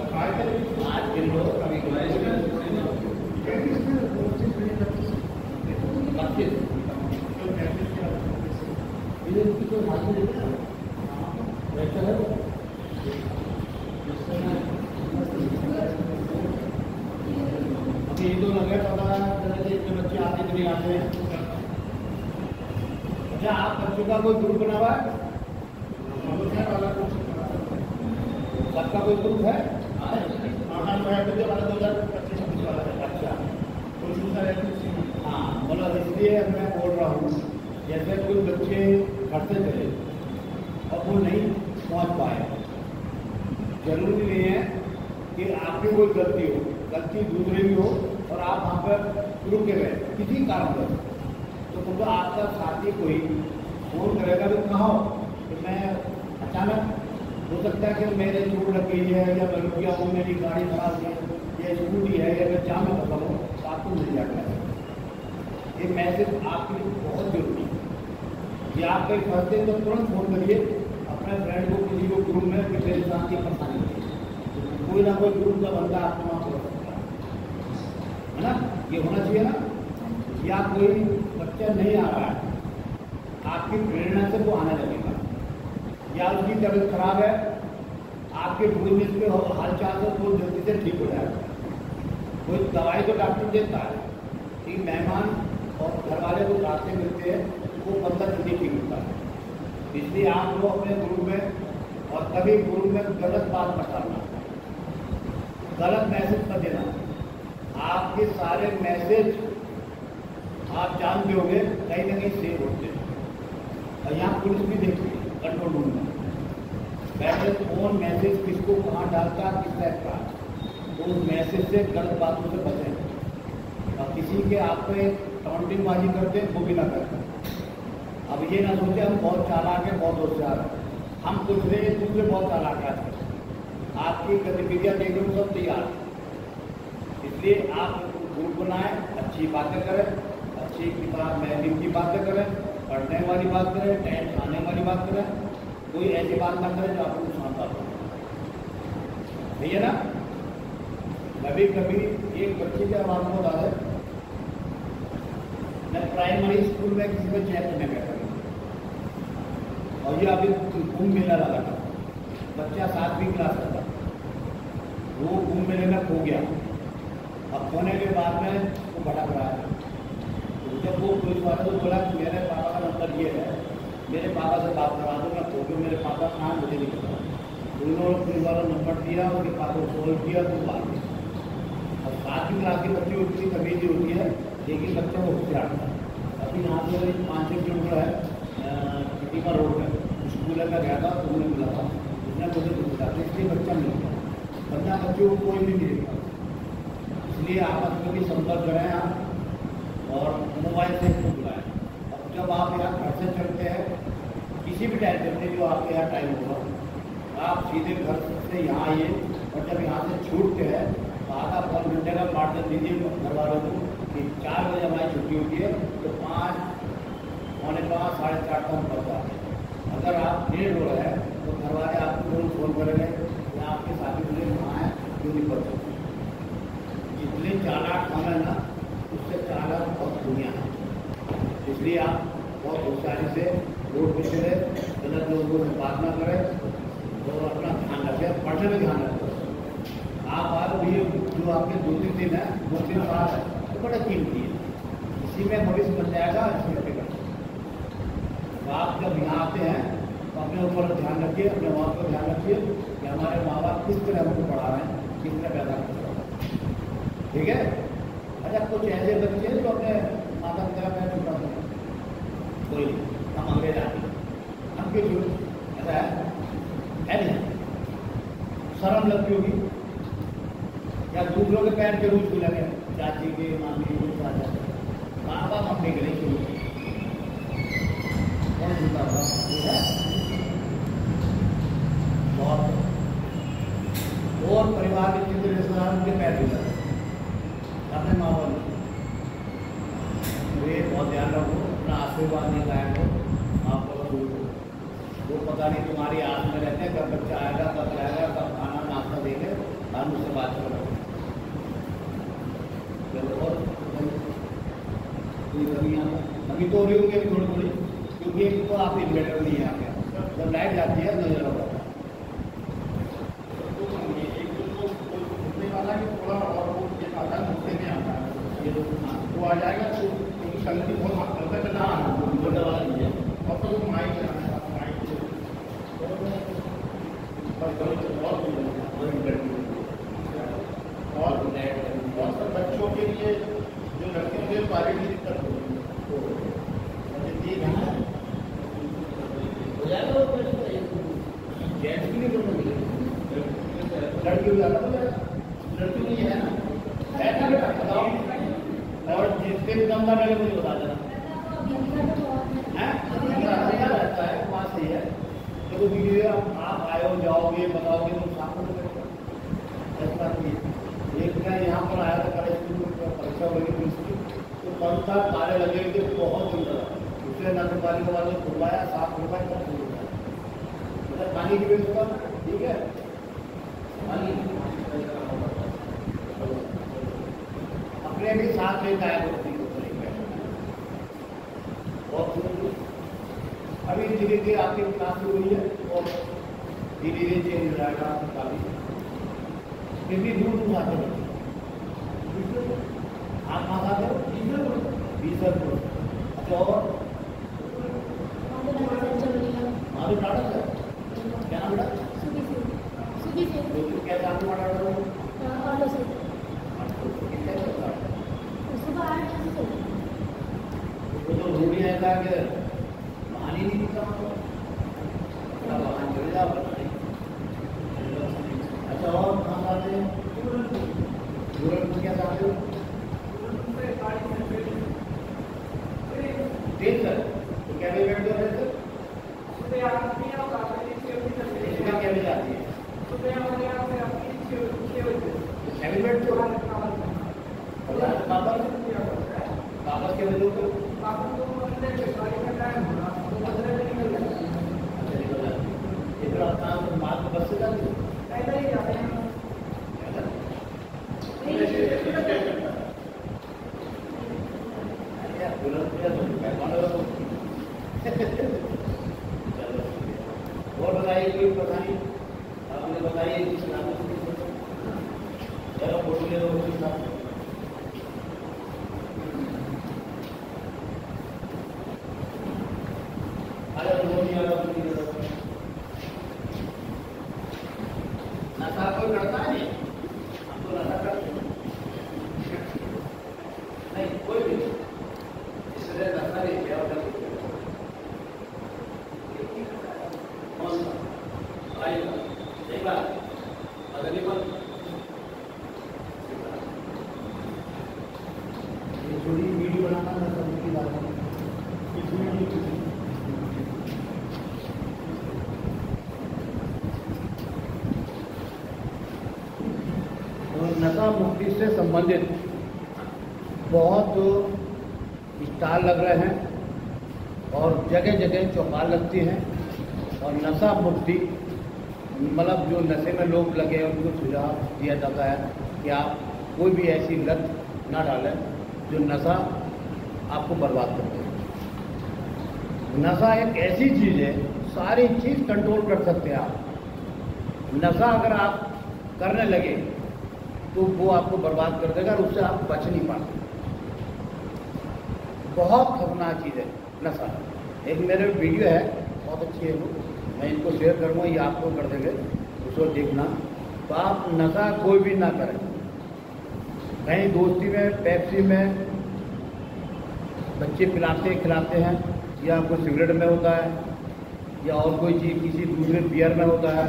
आज गिन लो, कभी ये तो लगे पता इतने बच्चे आते कि नहीं आते हैं। अच्छा, आप बच्चों का कोई ग्रुप बना हुआ है? सबका कोई ग्रुप है? हाँ, मतलब इसलिए मैं बोल रहा हूँ, जैसे कोई बच्चे घर से चले और वो नहीं पहुँच पाए, जरूरी नहीं है कि आपकी कोई गलती हो, गलती दूसरे भी हो और आप वहाँ पर रुके गए किसी कारण पर, तो तुमको आपका साथी कोई फोन करेगा तो कहाँ हो? तो मैं अचानक हो सकता है कि मेरे चोट लग गई है, या मैं रुक गया हूँ, मेरी गाड़ी खराब है, या स्कूटी है, या मैं जाम में फंसा हूँ, तो आपको मिल जाता है। ये मैसेज आपके लिए बहुत जरूरी है कि आप कहीं फंसते हैं तो तुरंत फोन करिए अपने फ्रेंड को, किसी को ग्रुप में, कि मेरे साथ ये परेशानी है। कोई ना कोई ग्रुप का बंदा आपको वहाँ पर सकता है ना, ये होना चाहिए ना। या कोई बच्चा नहीं आ रहा है, आपकी प्रेरणा से वो आने लगेगा, या उसकी तबीयत खराब है, आपके बोलने पे हालचाल से वो जल्दी से ठीक हो जाएगा। कोई दवाई तो डॉक्टर देता है, कि मेहमान और घर वाले को रास्ते मिलते हैं, वो बंदा जल्दी ठीक होता है। इसलिए आप लोग अपने ग्रुप में और कभी ग्रुप में गलत बात मत डालना, गलत मैसेज मत देना। आपके सारे मैसेज आप जानते होंगे कहीं ना कहीं सेव होते हैं, और यहाँ पुलिस भी देखती है कंट्रोल रूम में, पहले फोन मैसेज किसको कहाँ डालता, किस टाइप का, तो उस मैसेज से गलत बातों से बचें और किसी के आप पे काउंटिंग बाजी करते हैं वो भी ना करें। अब ये ना सोचे हम बहुत चालाक हैं, बहुत होशियार हैं, हम कुछ नहीं, दूसरे बहुत चालाक हैं। आपकी गतिविधियाँ देखने में सब तैयार है। इसलिए आप ग्रुप बनाएं, अच्छी बातें करें, अच्छी किताब मैगजीन की बातें करें, पढ़ने वाली बात करें, टाइम खाने वाली बात करें, कोई ऐसी बात ना करें जो आपको नुकसान पहुंचाए। नहीं है ना? कभी कभी एक बच्चे की आवाज़ में बता दें, मैं प्राइमरी स्कूल में किसी में चेक करने गया था और ये अभी कुंभ मेला लगा था, बच्चा 7वीं क्लास का था, वो कुंभ मेले में खो गया। अब खोने के बाद में वो भटक रहा है। तो जब वो पुलिस वाले को बोला कि मेरे पापा का नंबर ये है, मेरे पापा से बात करा दो, मैं खो गया, मेरे पापा कहाँ मुझे नहीं पता। उन्होंने पुलिस वाला नंबर दिया, उनके पापा को सोल्व किया, तो बात गई। अब 7वीं क्लास की बच्ची उतनी तमीज़ होती है, लेकिन बच्चा वो होशियार था। अभी यहाँ से 5-6 किलोमीटर है कटीमा रोड में स्कूल में गया था, तो उन्होंने मिला था, उसने मुझे पूछा था, इसलिए बच्चा मिल गया, वरना बच्चों को कोई भी मिलेगा। इसलिए आपस में भी संपर्क करें आप और मोबाइल से इसको बुलाएं। अब जब आप यहाँ घर से चलते हैं, किसी भी टाइम चलते जो आपके यहाँ टाइम होगा, आप सीधे घर से यहाँ आइए और जब यहाँ से छूटते हैं तो आधा पौन घंटे का पार्सल दीजिए घर वालों को कि 4 बजे हमारी छुट्टी होती है, तो 5, पौने 5, 4:30 तक हम पहुँच जाते हैं। अगर आप लेट हो रहे हैं तो घर वाले आपको जरूर फोन करेंगे या आपके साथी मुझे वहाँ है क्यों नहीं पहुँच सकते। जितने चालाक हम है ना, उससे चालाक बहुत दुनिया है। इसलिए आप बहुत होशियारी से रोड पर चले, गलत लोगों से बात ना करें और अपना ध्यान रखें, पढ़ने में ध्यान रखें। आप आज भी जो आपके 2-3 दिन है, 2-3 साल है, तो बड़ा कीमती है, इसी में भविष्य बन जाएगा। इसमें फिक्र तो आप जब यहाँ आते हैं तो अपने ऊपर ध्यान रखिए, अपने माँ पर ध्यान रखिए कि हमारे माँ बाप किस तरह हमको पढ़ा रहे हैं, किस तरह पैदा कर रहे हैं। ठीक है? अच्छा, कुछ ऐसे बच्चे हैं जो अपने माता पिता का पैर छुटा दें, कोई हम अंग्रेज आते हम क्यों छूट, ऐसा है नहीं? शर्म लगती होगी या दूसरों के पैर जरूर छू लगे, चाची के, मामी के, चाचा के, माँ बाप अपने के लिए छू कौन छूटा होगा? बहुत और परिवार के जितने रिश्तेदार उनके पैर छूटा अपने माँ बाप वे बहुत ध्यान रखो, अपना आशीर्वाद नहीं गायब हो, आपको वो पता नहीं तुम्हारी आस में रहते हैं, कब बच्चा आएगा, कब जाएगा, कब खाना नाश्ता देंगे, हम उससे बात करो। और अभी तो हो रही होंगी थोड़ी थोड़ी, क्योंकि एक तो आप इन्वर्टर नहीं है आपके, जब लाइट जाती है नजर आता है थोड़ा और वो ये आता है, मुझसे नहीं आता है, ये वो आ जाएगा तो संगति बहुत हल्का चलना वाला नहीं है। और तो वो माइक चलाना है, माइक और सब बच्चों के लिए जो लड़कियों के बारे में दिक्कत होगी जेंट्स की नहीं, लड़की ज़्यादा हो जाएगा, लड़की नहीं है ना, ऐसा बेटा बताओ। और जिसके भी दम लगे मुझे बता देना है रहता है, वहाँ सही है। तो दीजिए आप आए हो जाओगे बताओगे तो सामने तो ऐसा नहीं है। एक मैं यहाँ पर आया था, कल स्कूल परीक्षा बनी थी उसकी, तो कल था तारे लगे थे बहुत दिन तक, दूसरे नगर पालिका वाले खुलवाया, साफ खुलवाया, सब खुल गया, मतलब पानी की व्यवस्था ठीक है, पानी अपने भी साथ लेकर आया तो अभी धीरे धीरे आपकी क्लास शुरू हुई है और धीरे धीरे चेंज हो जाएगा काफी, फिर भी दूर दूर आते बच्चे। आप कहाँ आते हो? बीसरपुर। अच्छा, और माधु टाटा से क्या नाम बेटा? क्या आपको टाटा तो रूढ़ी ऐसा कि पानी नहीं दिखता, वाहन चले जाओ। अच्छा, और कहाँ आते हैं? यही बैठते हो वापस के बजे तो इधर अपना मार्ग बस से जाते और बताइए कोई बताइए आपने बताइए चलो फोटो ले लो नशा कोई करता है नहीं हम तो नशा करते नहीं कोई भी इसलिए नशा नहीं किया कौन सा आएगा सही बात अगली बात थोड़ी वीडियो बनाना मैं सबकी बात नशा मुक्ति से संबंधित बहुत स्टॉल लग रहे हैं और जगह जगह चौपाल लगती हैं और नशा मुक्ति मतलब जो नशे में लोग लगे हैं उनको सुझाव दिया जाता है कि आप कोई भी ऐसी लत ना डालें जो नशा आपको बर्बाद कर दे। नशा एक ऐसी चीज़ है, सारी चीज़ कंट्रोल कर सकते हैं आप। नशा अगर आप करने लगे तो वो आपको बर्बाद कर देगा और उससे आप बच नहीं पाते। बहुत खतरनाक चीज़ है नशा। एक मेरे वीडियो है बहुत अच्छी है वो, मैं इनको शेयर करूँगा, ये आपको कर देंगे, उसको देखना। तो आप नशा कोई भी ना करें। कहीं दोस्ती में पेप्सी में बच्चे खिलाते हैं या कोई सिगरेट में होता है या और कोई चीज़ किसी दूसरे बियर में होता है।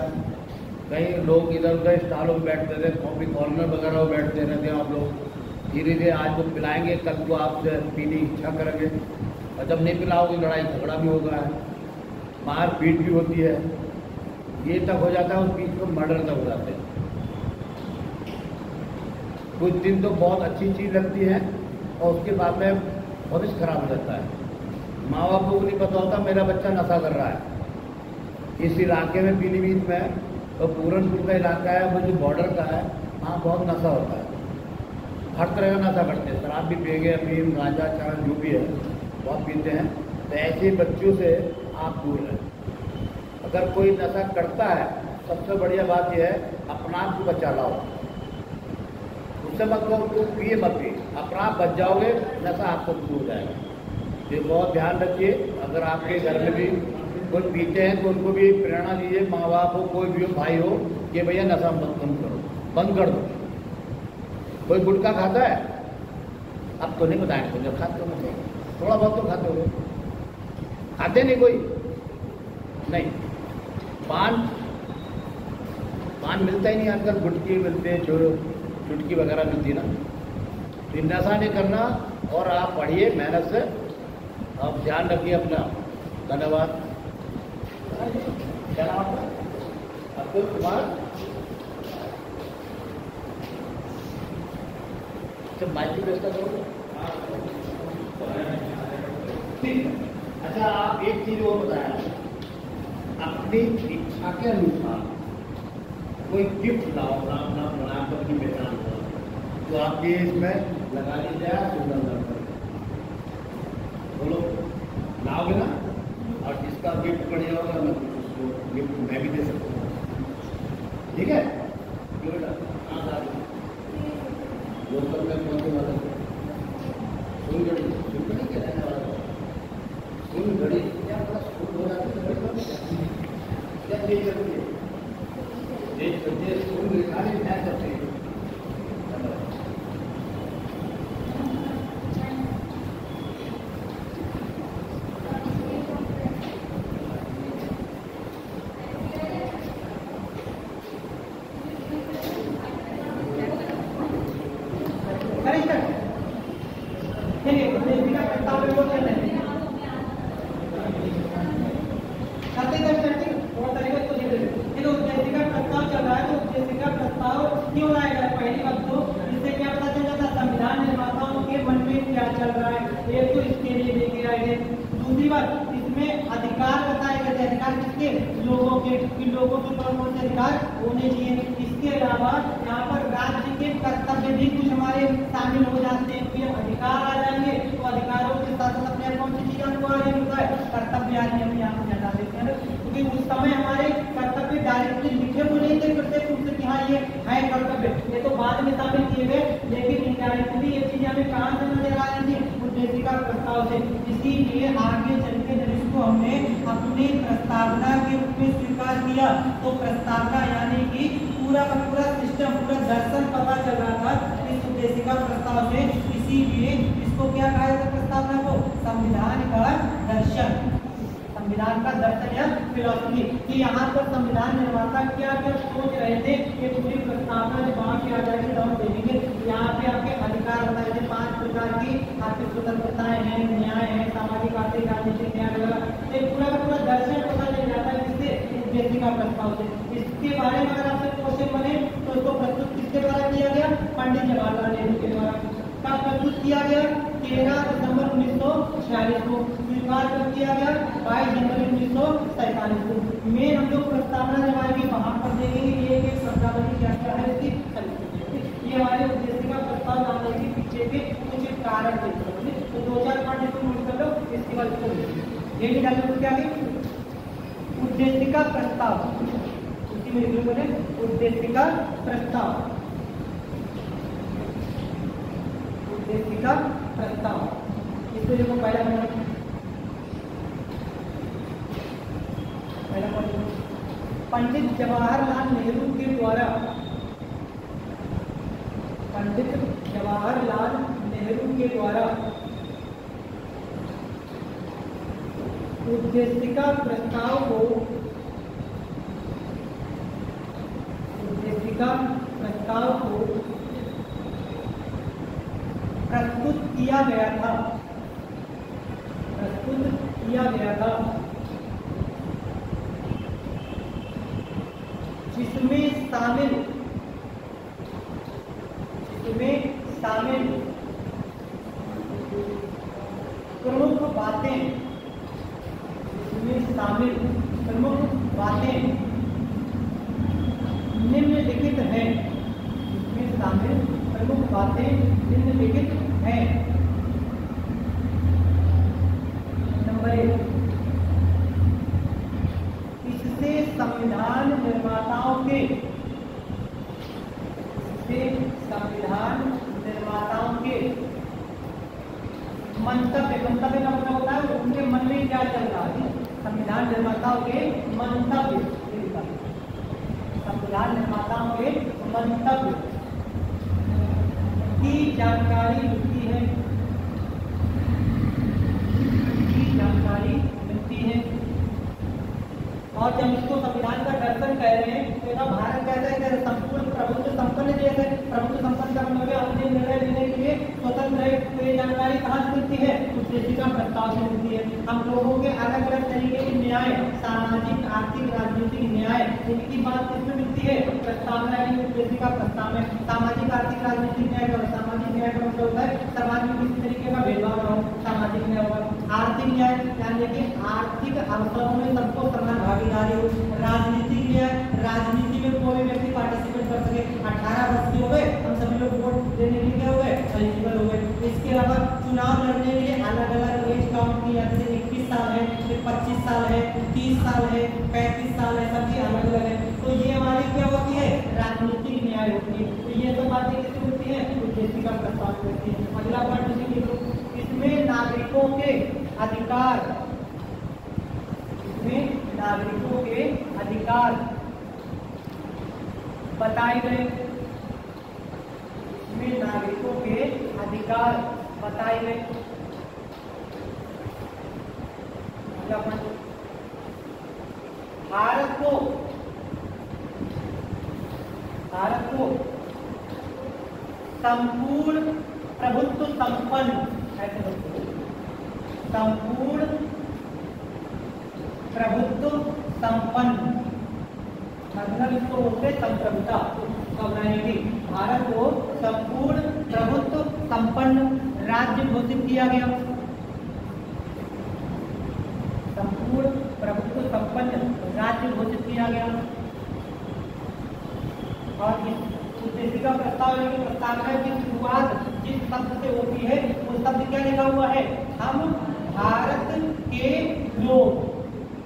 कहीं लोग इधर उधर स्टॉलों में बैठते थे, कॉफी कॉर्नर वगैरह में बैठते रहते हैं। आप लोग धीरे धीरे आज तो पिलाएंगे, कल को आपसे पीने की इच्छा करेंगे और जब नहीं पिलाओगे लड़ाई झगड़ा भी होगा है, मार पीट भी होती है, ये तक हो जाता है, उस बीच में मर्डर तक हो जाते हैं। कुछ दिन तो बहुत अच्छी चीज़ लगती है और उसके बाद में भविष्य खराब हो जाता है। माँ बाप को नहीं पता होता मेरा बच्चा नशा कर रहा है। इस इलाके में पीलीभीत में तो पूरनपुर का इलाका है, वो जो बॉर्डर का है, वहाँ बहुत नशा होता है। हर तरह का नशा करते हैं, शराब भी पिएंगे, अफीम गांजा चरस जो भी है बहुत पीते हैं। तो ऐसे बच्चों से आप दूर रहें। अगर कोई नशा करता है सबसे बढ़िया बात यह है अपना आप को बचा लाओ, उससे मत लो, उसको पिए मत पिए, अपना आप बच जाओगे, नशा आपको दूर जाएगा। ये बहुत ध्यान रखिए। अगर आपके घर में भी कोई पीते हैं तो उनको भी प्रेरणा दीजिए, माँ बाप हो, कोई भी हो, भाई हो, कि भैया नशा मत बंद करो, बंद कर दो। कोई गुटखा खाता है? अब तो नहीं बताएंगे, जब खाते हो थोड़ा बहुत तो खाते हो, खाते नहीं कोई नहीं। पान मिलता ही नहीं आजकल, गुटकी मिलते हैं, चुटकी वगैरह मिलती ना। तो नशा नहीं करना और आप पढ़िए मेहनत से, आप ध्यान रखिए अपना। धन्यवाद। क्या नाम है? अब्दुल कुमार। जब माइक व्यवस्था करो ठीक। अच्छा, आप एक चीज और बताया, अपनी इच्छा के अनुसार कोई गिफ्ट लाओ, अपना बनाकर की पहचान हो तो आप ये इसमें लगा लीजिए, सुंदर बोलो लाओगे ना। और जिसका गिफ्ट बढ़िया होगा मैं उसको गिफ्ट मैं भी दे सकता हूँ, ठीक है? क्यों बेटा? हाँ लोकल में कौन सी बात है? सुनगढ़ी क्या रहने वाला? सुनगढ़ी क्या बड़ा स्कूल हो जाता है, क्या चीज करती है? एक बच्चे स्कूल लिखाने में क्या करते हैं? अधिकार किसके? लोगों के। कि लोगों के कौन कौन से अधिकार होने चाहिए। इसके अलावा यहाँ पर राज्य के कर्तव्य भी कुछ हमारे शामिल हो जाते हैं। फिर अधिकार आ जाएंगे तो अधिकारों के साथ साथ अपने कौन सी चीजें हमको आगे होता है? कर्तव्य आदि हम यहाँ पर हटा देते हैं, क्योंकि उस समय हमारे कर्तव्य डायरेक्टली लिखे हुए नहीं थे प्रत्येक रूप से कि हाँ ये है कर्तव्य, ये तो बाद में शामिल किए गए, लेकिन इनडायरेक्टली ये चीजें हमें कहाँ से नजर आ रही थी? उद्देशिका प्रस्ताव से। इसीलिए आगे चल के जब इसको हमने अपनी प्रस्तावना के रूप में स्वीकार किया तो प्रस्तावना यानी कि पूरा का पूरा सिस्टम, पूरा दर्शन पता चल रहा था इस उद्देशिका प्रस्ताव से। इसीलिए इसको क्या कहा जाता है? प्रस्तावना को संविधान का दर्शन, संविधान का दर्शन या फिलॉसफी। कि यहाँ पर संविधान निर्माता क्या क्या सोच रहे थे, ये पूरी प्रस्तावना जब वहाँ की आ जाएगी तो हम देखेंगे। यहाँ पे आपके अधिकार होता है, 5 प्रकार की आपकी स्वतंत्रताएं हैं, न्याय है, सामाजिक आर्थिक राजनीतिक न्याय वगैरह, तो पूरा का पूरा दर्शन पता चल जाता है किससे? उद्देशिका प्रस्ताव से। इसके बारे में अगर आपसे क्वेश्चन बने तो इसको प्रस्तुत किसके द्वारा किया गया? पंडित जवाहरलाल नेहरू के द्वारा। कब प्रस्तुत किया गया? 13 दिसंबर 1946 को। स्वीकार कब किया गया? 22 जनवरी 1947 को। में हम लोग प्रस्तावना जब आएंगे वहां पर देखेंगे कि एक शब्दावली क्या क्या है इसकी। ये हमारे उद्देशिका प्रस्ताव जानने के पीछे के कुछ कारण देते हैं, तो 2-4 पॉइंट इसको नोट कर लो, इसके बाद इसको ये भी डाल दो। क्या उद्देशिका प्रस्ताव, उसी में लिख बोले उद्देशिका प्रस्ताव, उद्देशिका प्रस्ताव। इसको देखो पहला पंडित जवाहरलाल नेहरू के द्वारा, पंडित जवाहरलाल नेहरू के द्वारा उद्देशिका प्रस्ताव को, उद्देशिका प्रस्ताव को प्रस्तुत किया गया था, प्रस्तुत किया गया था, जिसमें शामिल प्रमुख बातें, जिसमें शामिल प्रमुख बातें निम्नलिखित हैं, जिसमें शामिल प्रमुख बातें निम्नलिखित हैं। नंबर 1, इससे संविधान निर्माताओं के, इससे संविधान निर्माताओं के मंतव्य, मंतव्य का मतलब होता है उनके मन में क्या चल रहा है। संविधान निर्माताओं के मंतव्य, संविधान निर्माताओं के मंतव्य की जानकारी मिलती है, की जानकारी मिलती है। और जब इसको संविधान का दर्शन कह रहे हैं तो भारत कहता है कि संपूर्ण प्रभुत्व संपन्न देश है। प्रभुत्व संपन्न का मतलब अपने निर्णय लेने के लिए स्वतंत्र है। तो ये जानकारी कहाँ से मिलती है? उद्देशिका प्रस्ताव से मिलती है। हम लोगों के अलग अलग तरीके के न्याय, सामाजिक आर्थिक राजनीतिक न्याय, इनकी बात किसमें मिलती है? प्रस्तावना की उद्देशिका प्रस्ताव में। सामाजिक आर्थिक राजनीतिक न्याय का, सामाजिक न्याय का मतलब होता है समाज में किसी तरीके का भेदभाव न हो, सामाजिक न्याय होगा। आर्थिक न्याय यानी कि आर्थिक अवसरों में सबको समान भागीदारी हो। राजनीतिक न्याय, राजनीति में कोई व्यक्ति पार्टिसिपेट कर सके। 18 वर्ष के हो गए, हम सभी लोग वोट देने के लिए हो गए, एलिजिबल हो गए। इसके अलावा चुनाव लड़ने के लिए अलग अलग एज काउंट की जाती है। 21 साल है, फिर 25 साल है, 30 साल है, 35 साल है, सबकी अलग अलग है। तो ये हमारी क्या होती है? राजनीतिक न्याय होती है। तो ये सब बातें किससे होती है? उद्देशिका प्रस्ताव होती है। अगला पॉइंट इसमें नागरिकों के अधिकार, इसमें नागरिकों के अधिकार बताए गए, इसमें नागरिकों के अधिकार बताए गए। भारत को संपूर्ण प्रभुत्व संपन्न, संपूर्ण प्रभुत्व संपन्न, मतलब इसको बोलते संप्रभुता। भारत को संपूर्ण प्रभुत्व संपन्न राज्य घोषित किया गया, संपूर्ण प्रभुत्व संपन्न प्रस्ताव यानी प्रस्तावना की शुरुआत जिस शब्द से होती है वो शब्द क्या लिखा हुआ है? हम भारत के लोग,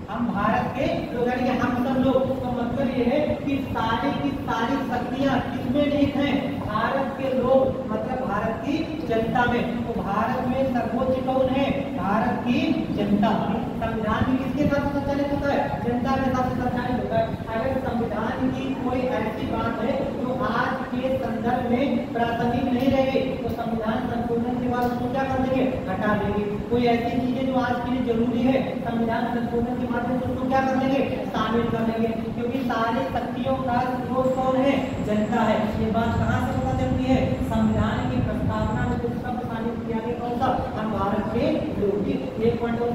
हम भारत के लोग यानी कि हम सब लोग। तो मतलब ये है कि सारी की सारी शक्तियां किसमें निहित हैं? भारत के लोग, मतलब भारत की जनता में। तो भारत में सर्वोच्च कौन है? भारत की जनता। संविधान भी किसके हिसाब से संचालित होता है? जनता के हिसाब से संचालित होता है। अगर संविधान की कोई ऐसी बात है जो आज के संदर्भ में प्रासंगिक नहीं रहेगी तो संविधान संशोधन के बाद उसको क्या कर देंगे? हटा देंगे। कोई ऐसी चीजें जो आज के लिए जरूरी है संविधान संशोधन के माध्यम से उसको क्या कर देंगे? शामिल कर देंगे, क्योंकि सारी शक्तियों का स्रोत कौन है? जनता है। ये बात कहाँ से पता चलती है? संविधान की प्रस्तावना में जो शब्द शामिल किया गया कौन सा? हम भारत के लोग। एक पॉइंट और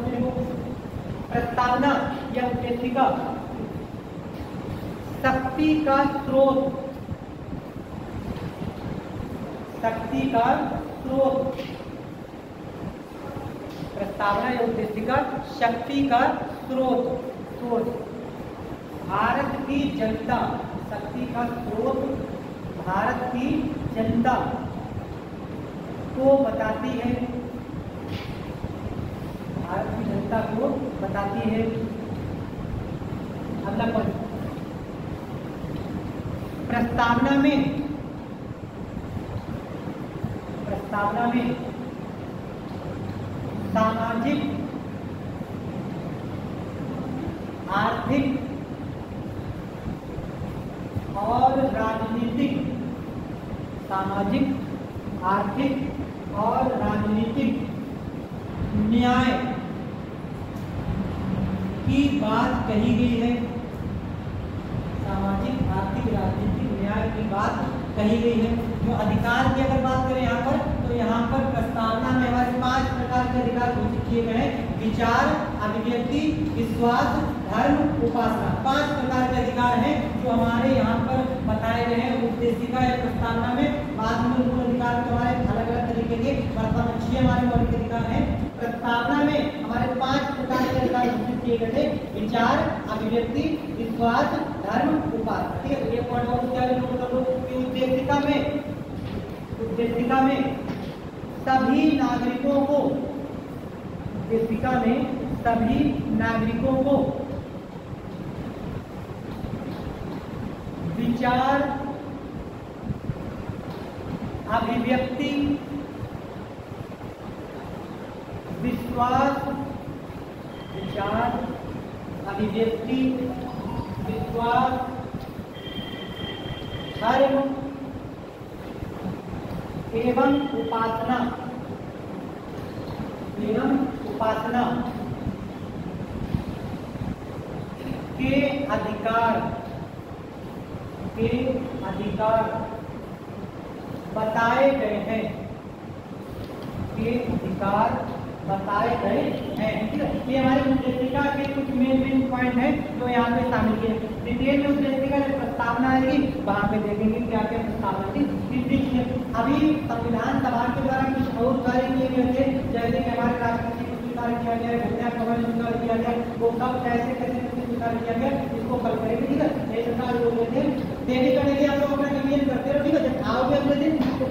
प्रस्तावना या उद्देशिका शक्ति का स्रोत, शक्ति का स्रोत। प्रस्तावना या उद्देशिका शक्ति का स्रोत भारत की जनता, शक्ति का स्रोत भारत की जनता को बताती है, भारत की जनता को बताती है। अगला पॉइंट, प्रस्तावना में सामाजिक, आर्थिक और राजनीतिक, सामाजिक, आर्थिक और राजनीतिक न्याय की बात कही गई है। सामाजिक, आर्थिक, राजनीतिक न्याय की बात कही गई है। जो अधिकार की अगर बात करें यहाँ पर, तो यहाँ पर प्रस्तावना में हमारे 5 प्रकार के अधिकार घोषित किए गए हैं। विचार, अभिव्यक्ति, विश्वास, धर्म, उपासना। 5 प्रकार के अधिकार हैं जो हमारे यहाँ पर बताए गए हैं उद्देशिका या प्रस्तावना में। बाद में मूल अधिकार के हमारे अलग अलग तरीके के वर्तमान 6 हमारे मौलिक अधिकार हैं। प्रस्तावना में हमारे 5 प्रकार के अधिकार घोषित किए गए थे। विचार, अभिव्यक्ति, विश्वास, धर्म, उपासना। ठीक है, ये पॉइंट और क्या नोट कर लो कि उद्देशिका में सभी नागरिकों को, उद्देशिका में सभी नागरिकों को विचार, अभिव्यक्ति, विश्वास, विचार, अभिव्यक्ति, विश्वास, धर्म एवं उपासना के अधिकार बताए गए हैं, ठीक है। ये हमारे उद्देशिका के कुछ मेन पॉइंट हैं जो यहाँ पे शामिल किए। डिटेल में उद्देशिका जब प्रस्तावना आएगी वहाँ पे देखेंगे क्या क्या प्रस्तावना थी। अभी संविधान सभा के द्वारा कुछ और कार्य किए गए थे, जैसे कि हमारे राष्ट्रपति को स्वीकार किया गया, घटना खबर स्वीकार किया गया, वो सब कैसे स्वीकार किया गया इसको कल करेंगे। ठीक है, ये सरकार लोग थे डेली आप लोग अपना रिवीजन करते रहो। ठीक है, जब आओगे अगले दिन तो